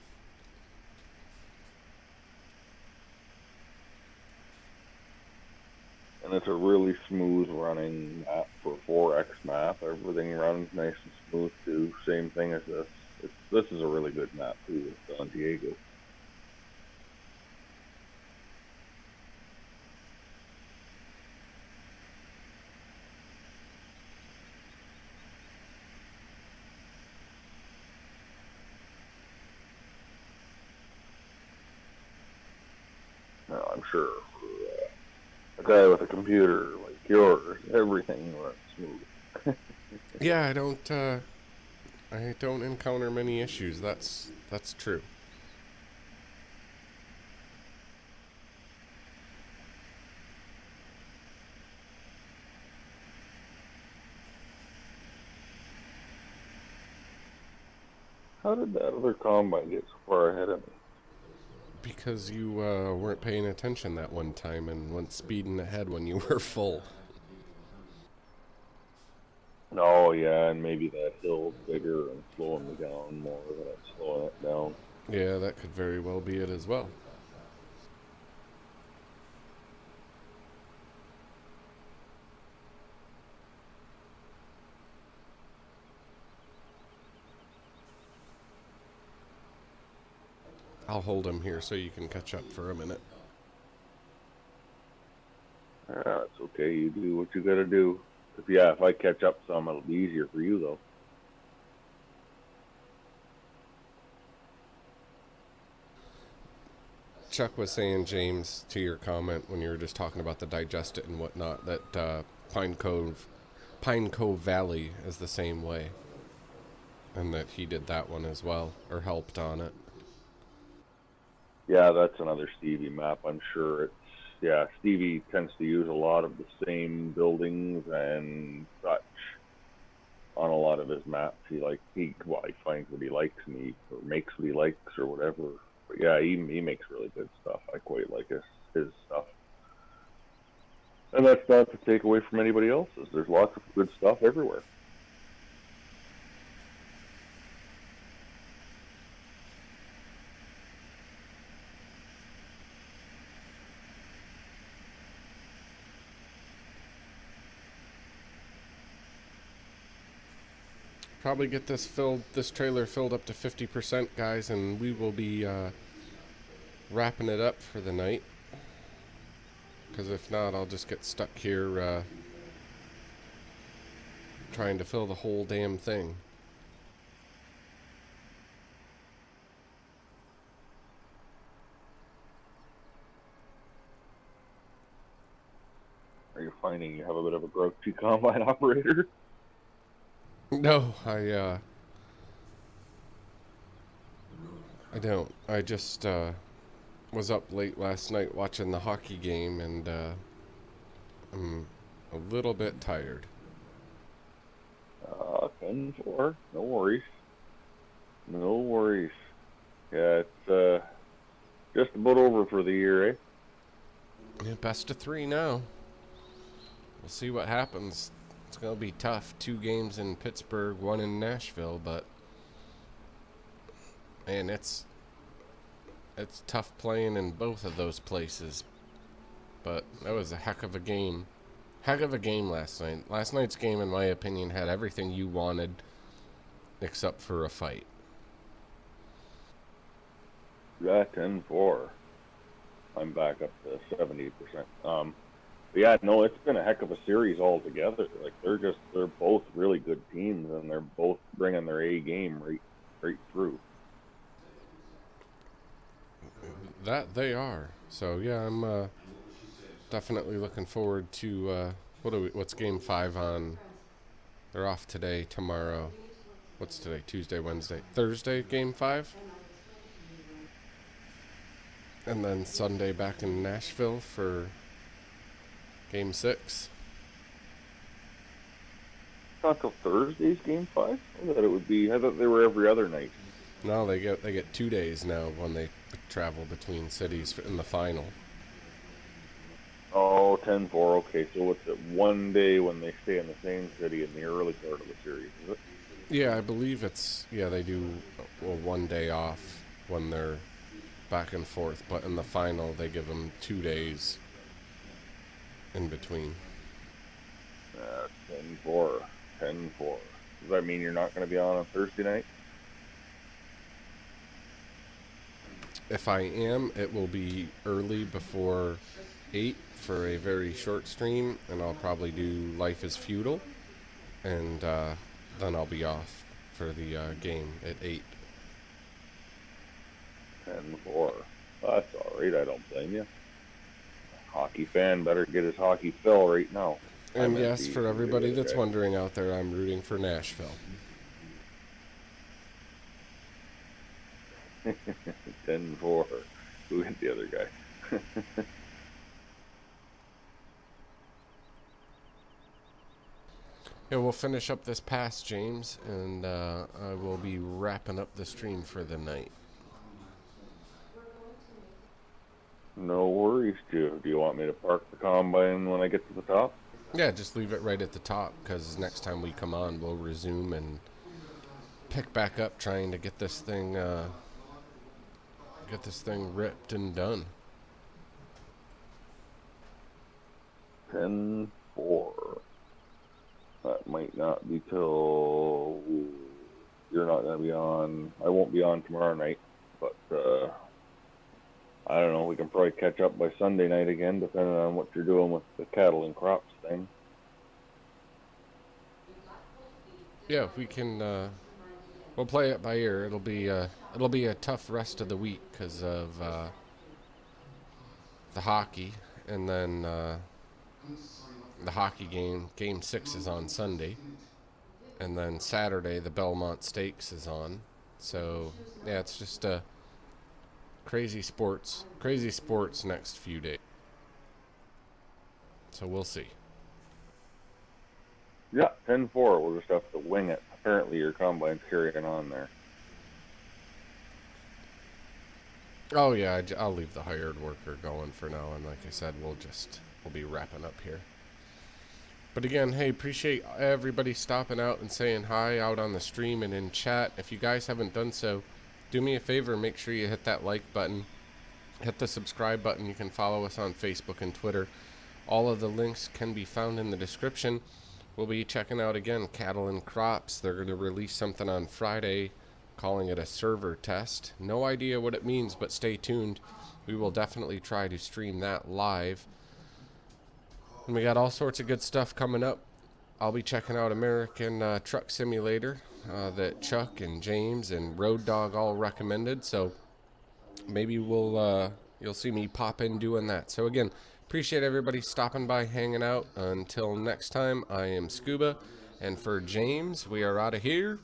And it's a really smooth running map for 4X map. Everything runs nice and smooth too. Same thing as this. This is a really good map too with Don Diego. Now, I'm sure for a guy with a computer like yours, everything runs smooth. Yeah, I don't encounter many issues. That's true. How did that other combine get so far ahead of me? Because you weren't paying attention that one time and went speeding ahead when you were full. Oh yeah, and maybe that hill's bigger and slowing me down more than it's slowing it down. Yeah, that could very well be it as well. I'll hold him here so you can catch up for a minute. It's okay. You do what you gotta do. If I catch up some, it'll be easier for you though. Chuck was saying, James, to your comment when you were just talking about the digestate and whatnot, that Pine Cove Valley is the same way, and that he did that one as well, or helped on it. Yeah, that's another Stevie map. I'm sure Stevie tends to use a lot of the same buildings and such on a lot of his maps. He finds what he likes and he or makes what he likes or whatever. But yeah, he makes really good stuff. I quite like his stuff. And that's not to take away from anybody else's. There's lots of good stuff everywhere. Probably get this trailer filled up to 50%, guys, and we will be wrapping it up for the night. Because if not, I'll just get stuck here trying to fill the whole damn thing. Are you finding you have a bit of a grouchy combine operator? No, I don't. I just was up late last night watching the hockey game, and I'm a little bit tired. 10-4. No worries. No worries. Yeah, it's just about over for the year, eh? Yeah, best of 3 now. We'll see what happens. It's gonna be tough. 2 games in Pittsburgh, 1 in Nashville, but man, it's tough playing in both of those places. But that was a heck of a game. Heck of a game last night. Last night's game, in my opinion, had everything you wanted except for a fight. Yeah, 10-4. I'm back up to 70%. But yeah, no, it's been a heck of a series altogether. Like they're both really good teams, and they're both bringing their A game right through. That they are. So yeah, I'm definitely looking forward to what's game 5 on. They're off today, tomorrow. What's today? Tuesday, Wednesday, Thursday, game 5. And then Sunday back in Nashville for game 6. Not till Thursday's game 5. I thought they were every other night. No, they get 2 days now when they travel between cities in the final. Oh, 10-4. Okay, so what's it? One day when they stay in the same city in the early part of the series, is it? Yeah, I believe they do a 1 day off when they're back and forth, but in the final they give them 2 days in between. 10-4. 10-4. Does that mean you're not going to be on Thursday night? If I am, it will be early before 8 for a very short stream, and I'll probably do Life is Feudal, and then I'll be off for the game at 8. 10-4. That's all right. I don't blame you. Hockey fan better get his hockey fill right now. And yes, for everybody that's wondering out there, I'm rooting for Nashville. 10-4. Who hit the other guy? Yeah, we'll finish up this pass, James, and I will be wrapping up the stream for the night. No worries, Joe. Do you want me to park the combine when I get to the top? Yeah, just leave it right at the top, because next time we come on, we'll resume and pick back up trying to get this thing ripped and done. 10-4. That might not be till you're not going to be on. I won't be on tomorrow night, but I don't know. We can probably catch up by Sunday night again, depending on what you're doing with the cattle and crops thing. Yeah, we can. We'll play it by ear. It'll be a tough rest of the week because of the hockey, and then the hockey game 6 is on Sunday, and then Saturday the Belmont Stakes is on. So yeah, it's just crazy sports next few days. So we'll see. Yeah, 10-4. We'll just have to wing it. Apparently your combine's carrying on there. Oh yeah, I'll leave the hired worker going for now, and like I said, we'll be wrapping up here. But again, hey, appreciate everybody stopping out and saying hi out on the stream and in chat. If you guys haven't done so, do me a favor, make sure you hit that like button, hit the subscribe button. You can follow us on Facebook and Twitter. All of the links can be found in the description. We'll be checking out again Cattle and Crops. They're going to release something on Friday, calling it a server test. No idea what it means, but stay tuned. We will definitely try to stream that live. And we got all sorts of good stuff coming up. I'll be checking out American Truck Simulator that Chuck and James and Road Dogg all recommended. So maybe you'll see me pop in doing that. So again, appreciate everybody stopping by, hanging out. Until next time, I am Scuba, and for James, we are out of here.